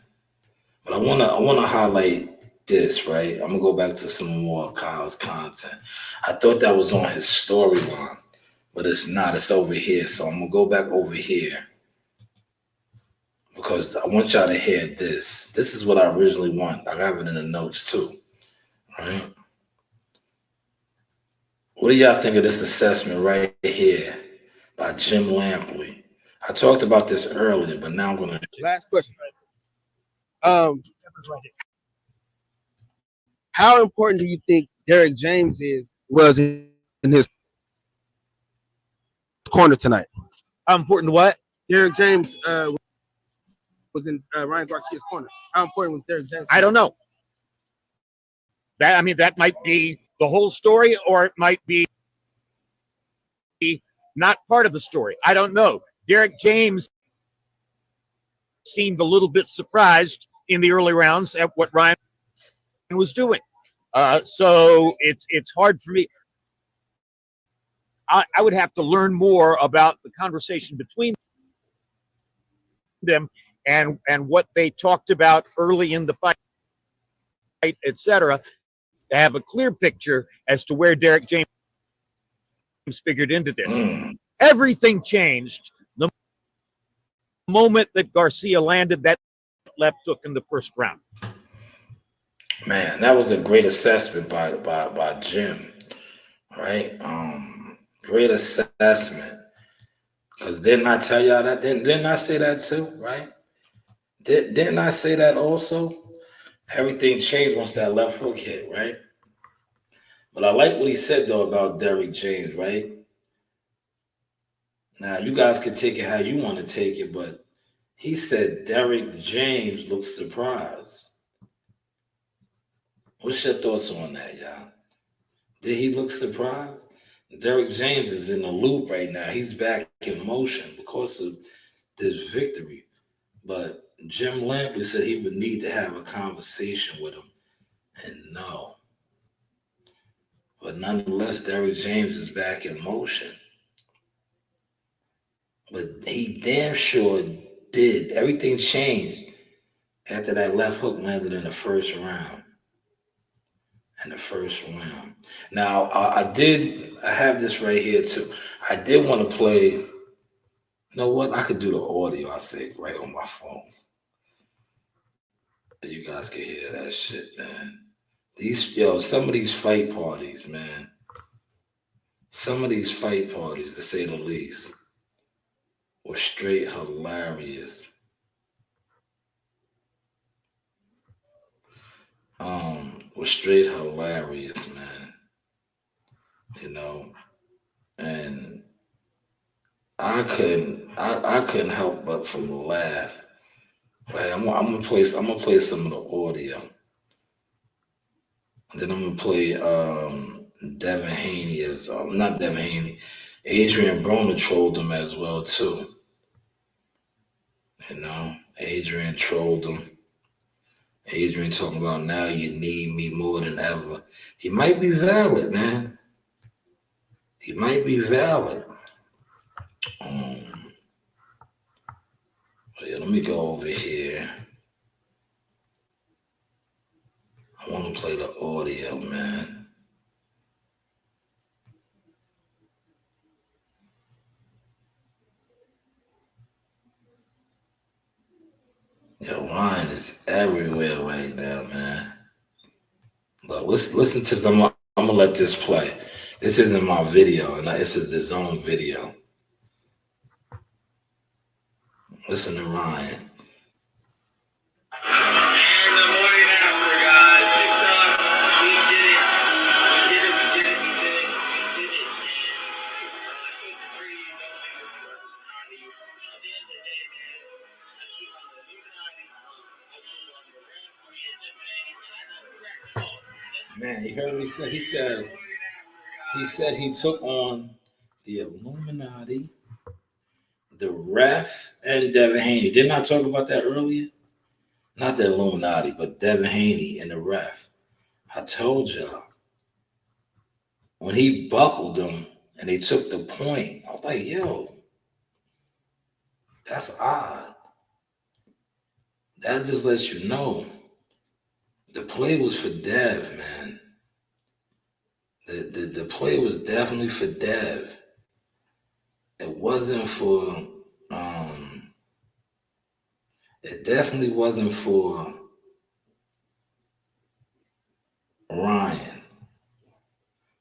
But I wanna highlight this, right? I'm gonna go back to some more of Kyle's content. I thought that was on his storyline, but it's not. It's over here. So I'm gonna go back over here because I want y'all to hear this. This is what I originally want. I have it in the notes too, right? What do y'all think of this assessment right here by Jim Lampley? I talked about this earlier, but now I'm gonna. Last question. How important do you think Derek James was in his corner tonight? How important what? Derek James was in Ryan Garcia's corner. How important was Derek James? I don't know. That might be the whole story, or it might be not part of the story. I don't know. Derek James seemed a little bit surprised in the early rounds at what Ryan was doing. So it's hard for me. I would have to learn more about the conversation between them and what they talked about early in the fight, etc., to have a clear picture as to where Derek James figured into this. Everything changed the moment that Garcia landed that left hook in the first round. Man, that was a great assessment by Jim, right? Great assessment. Because didn't I tell y'all that? Didn't I say that too, right? Didn't I say that also? Everything changed once that left hook hit, right? But I like what he said though about Derek James, right? Now you guys can take it how you want to take it, but he said Derek James looks surprised. What's your thoughts on that, y'all? Did he look surprised? Derek James is in the loop right now. He's back in motion because of this victory. But Jim Lampley said he would need to have a conversation with him. And no. But nonetheless, Derek James is back in motion. But he damn sure did. Everything changed after that left hook landed in the first round. in the first round. Now, I have this right here too. I did want to play, you know what? I could do the audio, I think, right on my phone. You guys can hear that shit, man. Some of these fight parties, man. Some of these fight parties, to say the least, were straight hilarious. Was straight hilarious, man. You know, and I couldn't help but from laugh. But I'm gonna play some of the audio. And then I'm gonna play Devin Haney as not Devin Haney, Adrian Broner trolled him as well too. You know, Adrian trolled him. Adrian talking about now you need me more than ever. He might be valid, man. He might be valid. Yeah, let me go over here. I want to play the audio, man. Yo, Ryan is everywhere right now, man. Look, listen to this. I'm gonna let this play. This isn't my video, and this is his own video. Listen to Ryan. Man, you heard what he said? He said he took on the Illuminati, the ref, and Devin Haney. Didn't I talk about that earlier? Not the Illuminati, but Devin Haney and the ref. I told y'all. When he buckled them and they took the point, I was like, yo, that's odd. That just lets you know the play was for Dev, man. The play was definitely for Dev. It wasn't for it definitely wasn't for Ryan.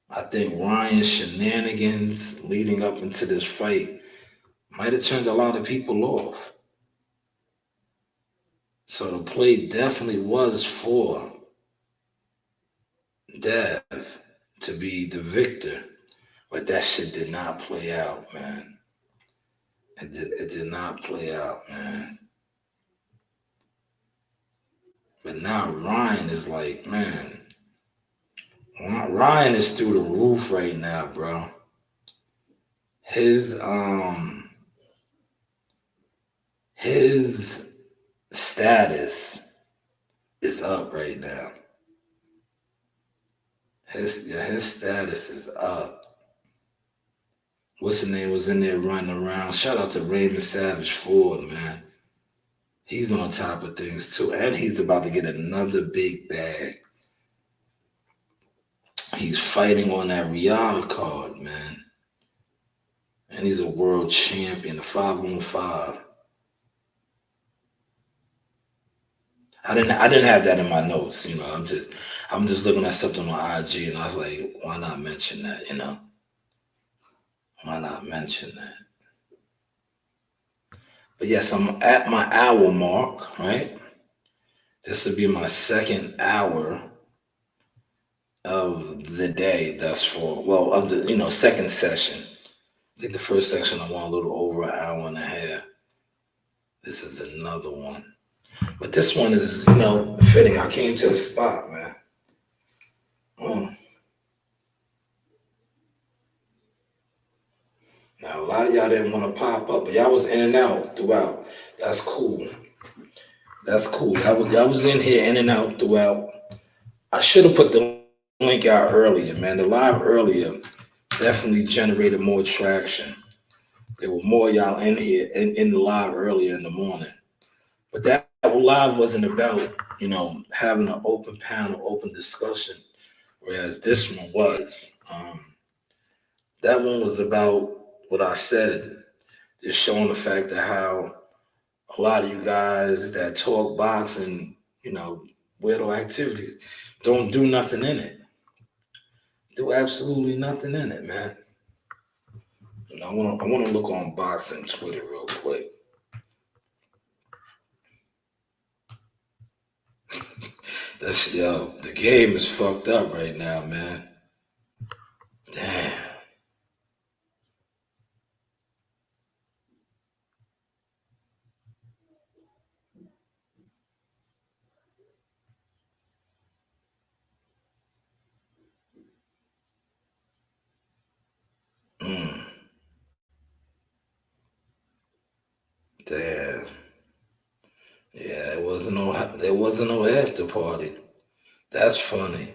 I think Ryan's shenanigans leading up into this fight might have turned a lot of people off. So the play definitely was for Dev to be the victor. But that shit did not play out, man. It did not play out, man. But now Ryan is like, man, Ryan is through the roof right now, bro. His status is up right now. His status is up. What's his name was in there running around? Shout out to Raymond Savage Ford, man. He's on top of things too, and he's about to get another big bag. He's fighting on that Riyadh card, man. And he's a world champion, a 5-on-5. I didn't have that in my notes, you know. I'm just looking at something on IG and I was like, why not mention that, you know? Why not mention that? But yes, I'm at my hour mark, right? This will be my second hour of the day thus far. Well, of the second session. I think the first section I went a little over an hour and a half. This is another one. But this one is, fitting. I came to the spot, man. Now, a lot of y'all didn't want to pop up, but y'all was in and out throughout. That's cool. That's cool. Y'all was in here, in and out throughout. I should have put the link out earlier, man. The live earlier definitely generated more traction. There were more y'all in here, in the live earlier in the morning. But that live wasn't about, having an open panel, open discussion Whereas this one was. That one was about what I said. Just showing the fact that how a lot of you guys that talk boxing, weirdo activities, don't do nothing in it. Do absolutely nothing in it, man. I wanna look on boxing Twitter real quick. The game is fucked up right now, man. Damn. Mm, damn. Yeah, there wasn't no after party. That's funny.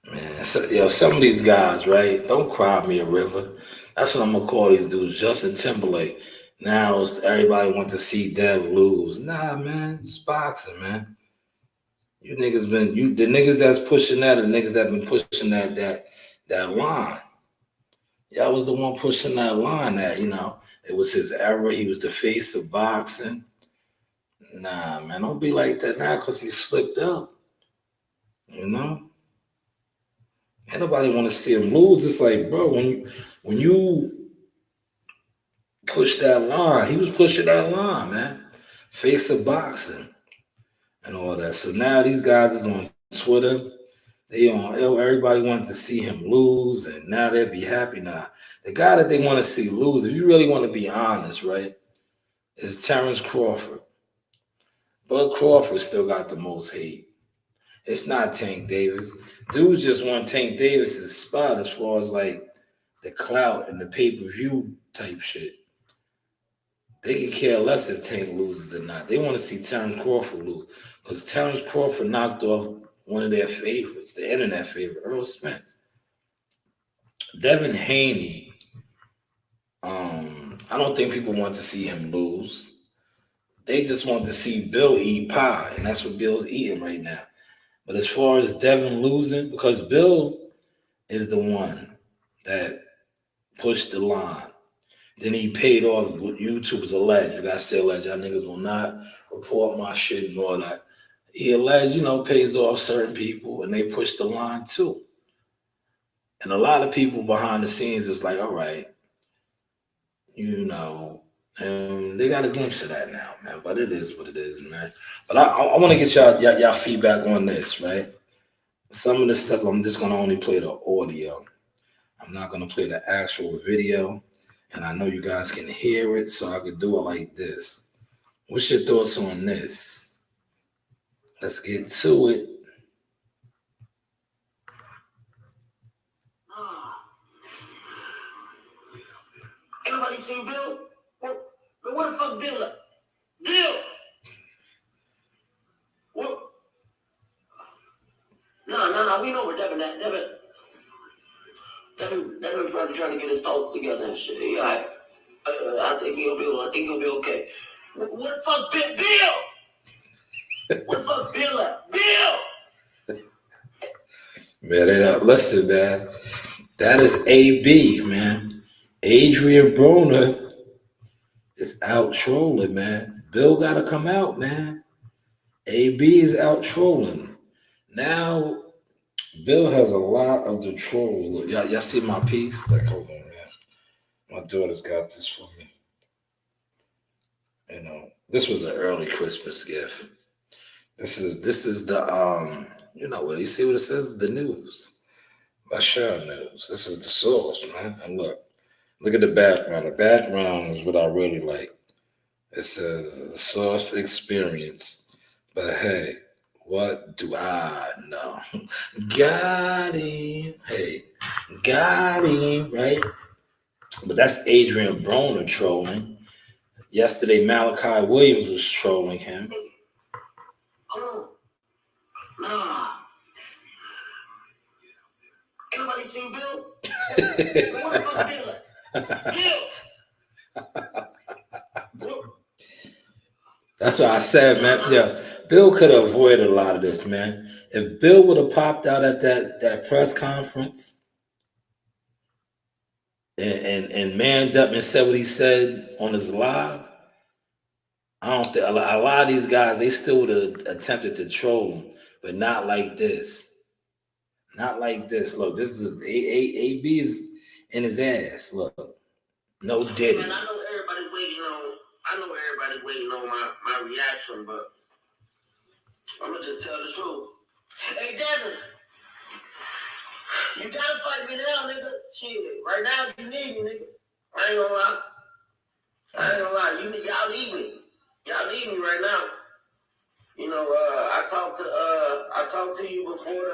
Man, some of these guys, right? Don't cry me a river. That's what I'm gonna call these dudes. Justin Timberlake. Now everybody want to see Dev lose. Nah, man, it's boxing, man. You niggas the niggas that's pushing that, the niggas that been pushing that line. Y'all was the one pushing that line. It was his era. He was the face of boxing. Nah, man, don't be like that now because he slipped up. You know. Ain't nobody want to see him lose. It's like, bro, when you push that line, he was pushing that line, man. Face of boxing and all that. So now these guys is on Twitter. Everybody wanted to see him lose, and now they'll be happy now. The guy that they want to see lose, if you really want to be honest, right, is Terrence Crawford. Bud Crawford still got the most hate. It's not Tank Davis. Dudes just want Tank Davis's spot as far as like the clout and the pay-per-view type shit. They can care less if Tank loses or not. They want to see Terrence Crawford lose. Because Terrence Crawford knocked off one of their favorites, the internet favorite, Earl Spence. Devin Haney, I don't think people want to see him lose. They just want to see Bill eat pie, and that's what Bill's eating right now. But as far as Devin losing, because Bill is the one that pushed the line. Then he paid off YouTube's alleged. You gotta say alleged. Y'all niggas will not report my shit and all that. He alleged, pays off certain people and they push the line too. And a lot of people behind the scenes is like, all right, and they got a glimpse of that now, man. But it is what it is, man. But I want to get y'all feedback on this, right? Some of the stuff I'm just gonna only play the audio. I'm not gonna play the actual video. And I know you guys can hear it, so I could do it like this. What's your thoughts on this? Let's get to it. Anybody seen Bill? What the fuck Bill at? Bill! What? No, we know where Devin at. Devin's probably trying to get his thoughts together and shit. He all right. I think he'll be okay. What the fuck Bill? What the fuck Bill at? Bill! Man, listen, man. That is AB, man. Adrian Broner is out trolling, man. Bill gotta come out, man. AB is out trolling. Now, Bill has a lot of the trolls. Look, y'all see my piece? Like, hold on, man. My daughter's got this for me. This was an early Christmas gift. This is the what you see what it says? The news. By Sharon News. This is the source, man. And look at the background. The background is what I really like. It says the source experience. But hey, what do I know? Got him. Hey, got him, right? But that's Adrian Broner trolling. Yesterday, Malachi Williams was trolling him. Hold on. Nah. Anybody seen Bill? What the fuck Bill at? Bill! That's what I said, man. Yeah, Bill could have avoided a lot of this, man. If Bill would have popped out at that press conference and manned up and said what he said on his live, I don't think a lot of these guys, they still would have attempted to troll him, but not like this. Not like this. Look, this is AB is in his ass. Look, no Diddy. Man, I know everybody waiting on my reaction, but I'm gonna just tell the truth. Hey, Devin, you gotta fight me now, nigga. Shit, right now you need me, nigga. I ain't gonna lie. Y'all need me. Y'all need me right now. You know, I talked to you before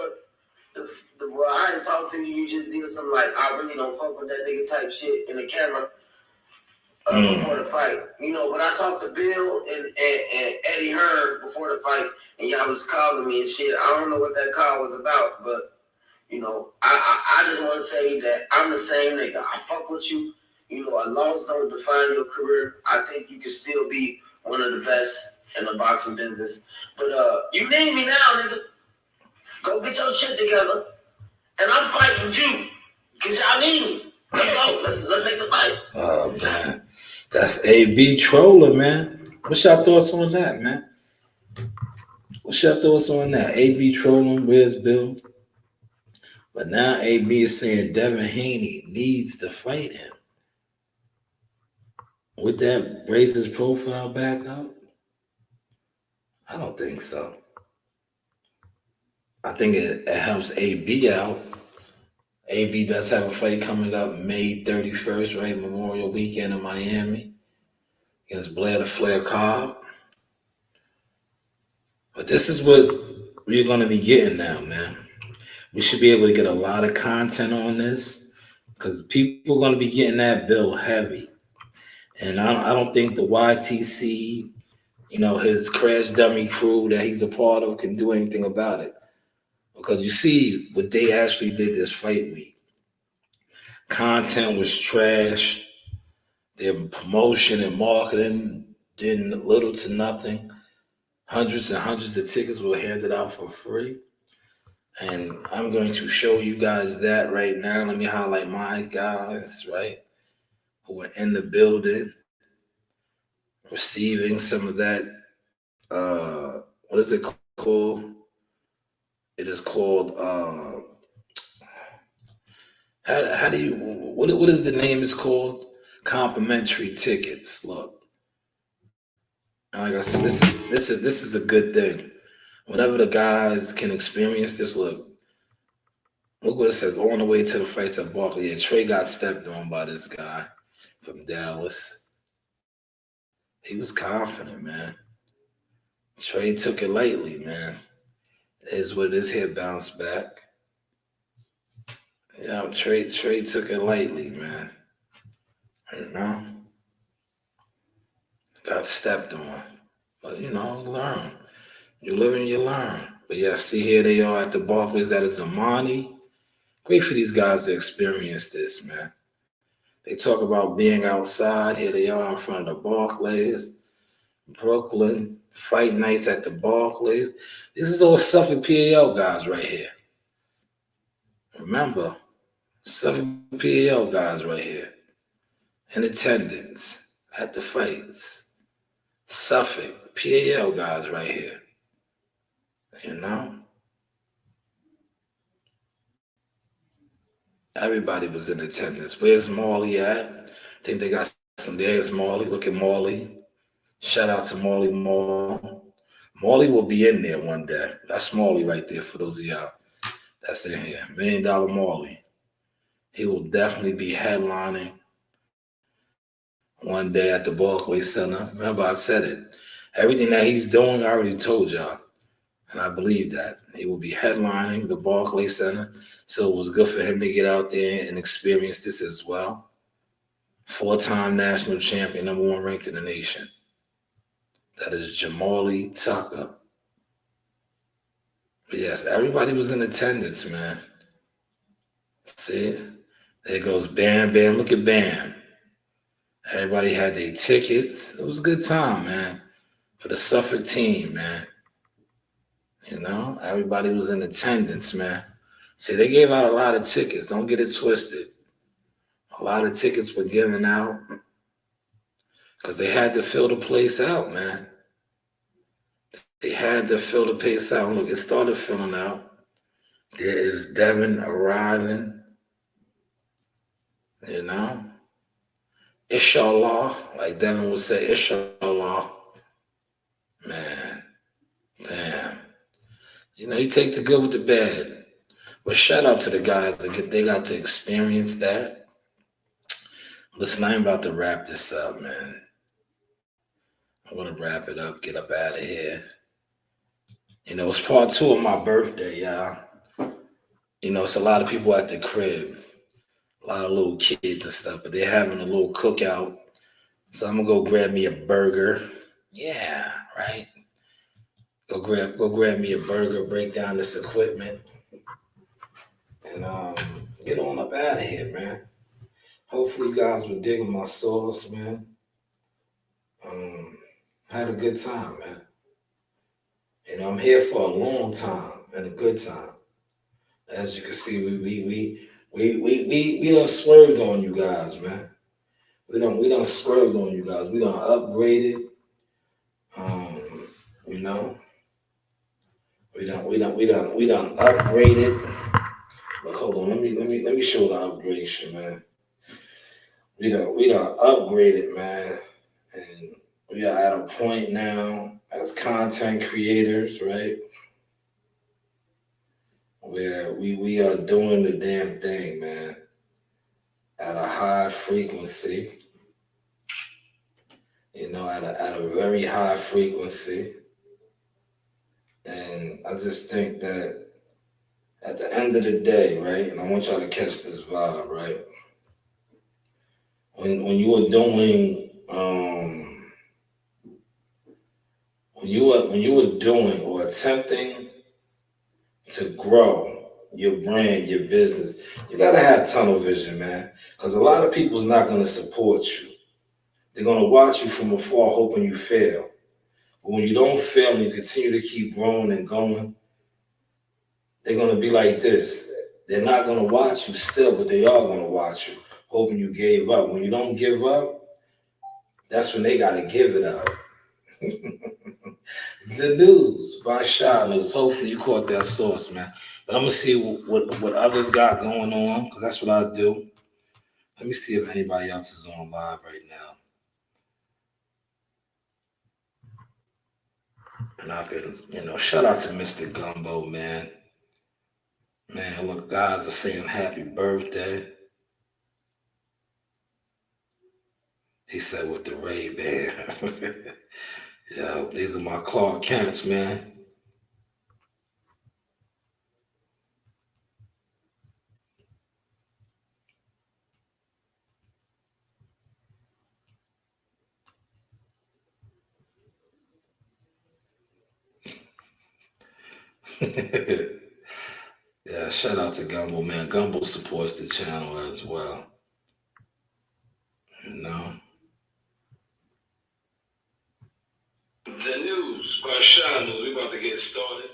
well, I didn't talk to you. You just did some like, I really don't fuck with that nigga type shit in the camera before the fight. You know, but I talked to Bill and Eddie Hearn before the fight, and y'all was calling me and shit. I don't know what that call was about, but you know, I just want to say that I'm the same nigga. I fuck with you. You know, a loss don't define your career. I think you can still be one of the best in the boxing business. But you need me now, nigga. Go get your shit together. And I'm fighting you. Because y'all need me. Let's go. Let's make the fight. Oh, man. That's AB trolling, man. What's your thoughts on that, man? What's your thoughts on that? AB trolling, where's Bill? But now AB is saying Devin Haney needs to fight him. Would that raise his profile back up? I don't think so. I think it helps AB out. AB does have a fight coming up May 31st, right? Memorial Weekend in Miami against Blair the Flair Cobb. But this is what we're going to be getting now, man. We should be able to get a lot of content on this because people are going to be getting that bill heavy. And I don't think the YTC, you know, his crash dummy crew that he's a part of can do anything about it. Because you see what they actually did this fight week. Content was trash. Their promotion and marketing did little to nothing. Hundreds and hundreds of tickets were handed out for free. And I'm going to show you guys that right now. Let me highlight my guys, right, who were in the building, receiving some of that. What is it called? It is called. How do you? What is the name? It's called complimentary tickets. Look, and like I said, this is a good thing. Whenever the guys can experience this, look what it says. On the way to the fights at Barkley, yeah, Trey got stepped on by this guy from Dallas. He was confident, man. Trey took it lightly, man. It is what it is. Here, bounce back. Yeah, Trey took it lightly, man. You know, got stepped on, but you know, learn. You live and you learn. But yeah, see here they are at the Barclays. That is Amani. Great for these guys to experience this, man. They talk about being outside. Here they are in front of the Barclays, Brooklyn, fight nights at the Barclays. This is all Suffolk PAL guys right here. Remember, Suffolk PAL guys right here. In attendance at the fights. Suffolk PAL guys right here. You know? Everybody was in attendance. Where's Marley at? I think they got some. There's Marley. Look at Marley. Shout out to Marley Moore. Marley will be in there one day. That's Marley right there for those of y'all that's in here. $1 Million Marley. He will definitely be headlining one day at the Barclays Center. Remember, I said it. Everything that he's doing, I already told y'all. And I believe that. He will be headlining the Barclays Center. So it was good for him to get out there and experience this as well. 4-time national champion, #1 ranked in the nation. That is Jamali Tucker. But yes, everybody was in attendance, man. See? There goes Bam Bam. Look at Bam. Everybody had their tickets. It was a good time, man. For the Suffolk team, man. You know, everybody was in attendance, man. See, they gave out a lot of tickets. Don't get it twisted. A lot of tickets were given out because they had to fill the place out, man. They had to fill the place out. Look, it started filling out. There is Devin arriving. You know, Inshallah, like Devin would say, Inshallah. Man, damn. You know, you take the good with the bad. But shout out to the guys that they got to experience that. Listen, I'm about to wrap this up, man. I'm gonna wrap it up, get up out of here. You know, it's part 2 of my birthday, y'all. You know, it's a lot of people at the crib, a lot of little kids and stuff, but they're having a little cookout. So I'm gonna go grab me a burger. Yeah, right. Go grab me a burger, break down this equipment, and get on up out of here, man. Hopefully you guys were digging my sauce, man. I had a good time, man. You know, I'm here for a long time and a good time. As you can see, we done swerved on you guys, man. We done swerved on you guys. We done upgraded. You know, we done upgraded. Look, hold on, let me show the upgradation, man. We done upgraded, man, and we are at a point now as content creators, right? Where we are doing the damn thing, man, at a high frequency, you know, at a very high frequency. And I just think that at the end of the day, right, and I want y'all to catch this vibe, right? When you were doing when you were doing or attempting to grow your brand, your business, you gotta have tunnel vision, man. Because a lot of people's not gonna support you. They're gonna watch you from afar, hoping you fail. But when you don't fail and you continue to keep growing and going, they're gonna be like this. They're not gonna watch you still, but they are gonna watch you, hoping you gave up. When you don't give up, that's when they gotta give it up. The news by Shy News. Hopefully you caught that source, man. But I'm gonna see what others got going on, because that's what I do. Let me see if anybody else is on live right now. And I could, you know, shout out to Mr. Gumbo, man. Man, look, guys are saying happy birthday. He said with the Ray-Ban. Yeah, these are my Clark Kents, man. Yeah, shout out to Gumbo, man. Gumbo supports the channel as well. You know? The news by Shy News. We about to get started.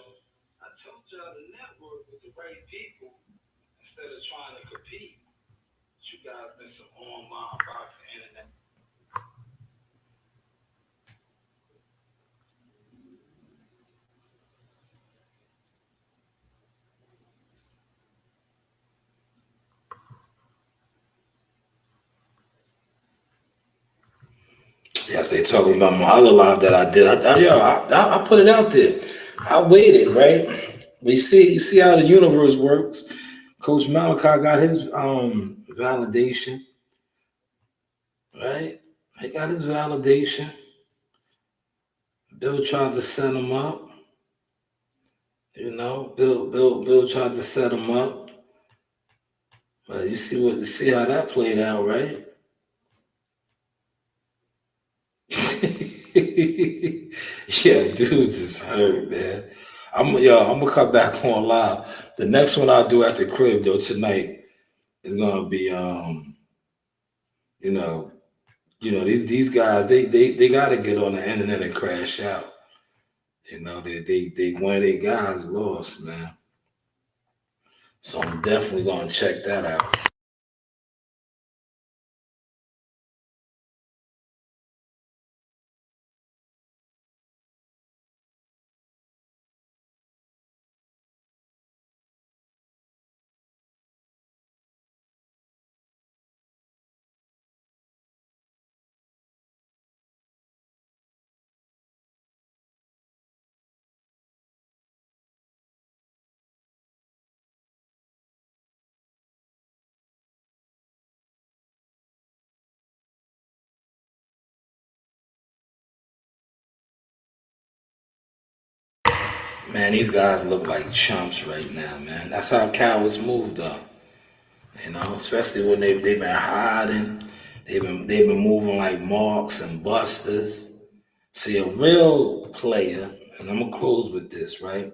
I told y'all to network with the right people instead of trying to compete. But you guys been some online boxing internet. Yes, they talking about my other live that I did. I put it out there. I waited, right? But you see how the universe works. Coach Malachi got his validation, right? He got his validation. Bill tried to set him up. You know, Bill tried to set him up. But you see how that played out, right? Yeah, dudes is hurt, man. I'm gonna come back on live. The next one I'll do at the crib though tonight is gonna be you know, these guys they gotta get on the internet and crash out. They one of their guys lost, man. So I'm definitely gonna check that out. Man, these guys look like chumps right now, man. That's how cowards move, though. Especially when they've been hiding, they've been moving like marks and busters. See, a real player, and I'm gonna close with this, right?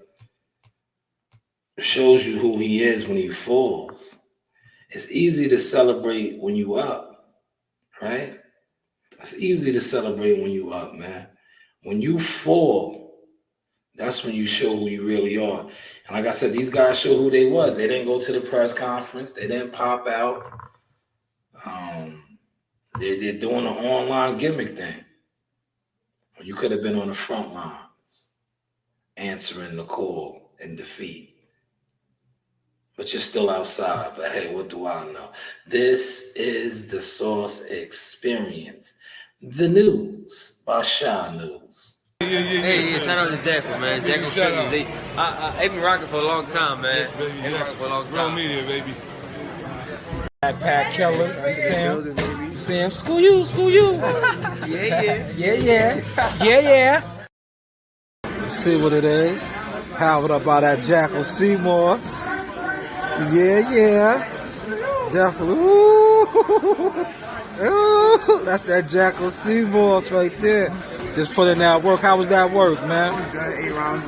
Shows you who he is when he falls. It's easy to celebrate when you up, right? It's easy to celebrate when you up, man. When you fall, that's when you show who you really are. And like I said, these guys show who they was. They didn't go to the press conference. They didn't pop out. They're doing an online gimmick thing. You could have been on the front lines, answering the call in defeat. But you're still outside. But hey, what do I know? This is the Source Experience. The news by Shy News. Hey, shout out to Jackal, man. Jackal Cookies. They've been rocking for a long time, man. Yes, baby. They've been rocking for a long time. Real media, baby. Backpack killer. Sam. School you. Yeah. See what it is. Powered up by that Jackal Seymour's. Yeah. Definitely. Ooh, that's that Jackal Seymour's right there. Just put in that work. How was that work, man? Good, 8 rounds.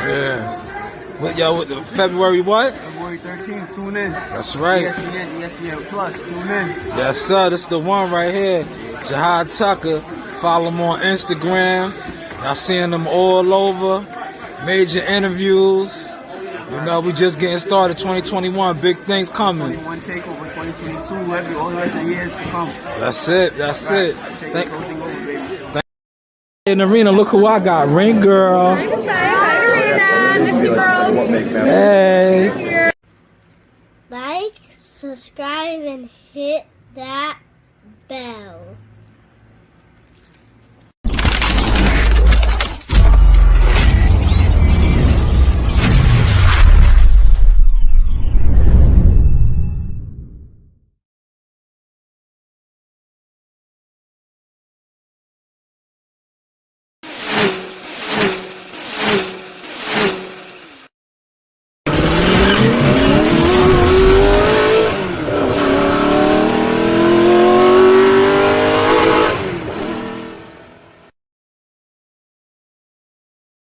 Yeah. With February what? February 13th, tune in. That's right. ESPN Plus, tune in. Yes, sir. This is the one right here. Jahad Tucker. Follow him on Instagram. Y'all seeing them all over. Major interviews. We just getting started. 2021, big things coming. 21 takeover, 2022, all the rest of the years to come. That's it. Take this whole thing over, baby. In the arena, look who I got. Ring girl. Hi, Arena. Miss you, girls. Hey. Like, subscribe, and hit that bell.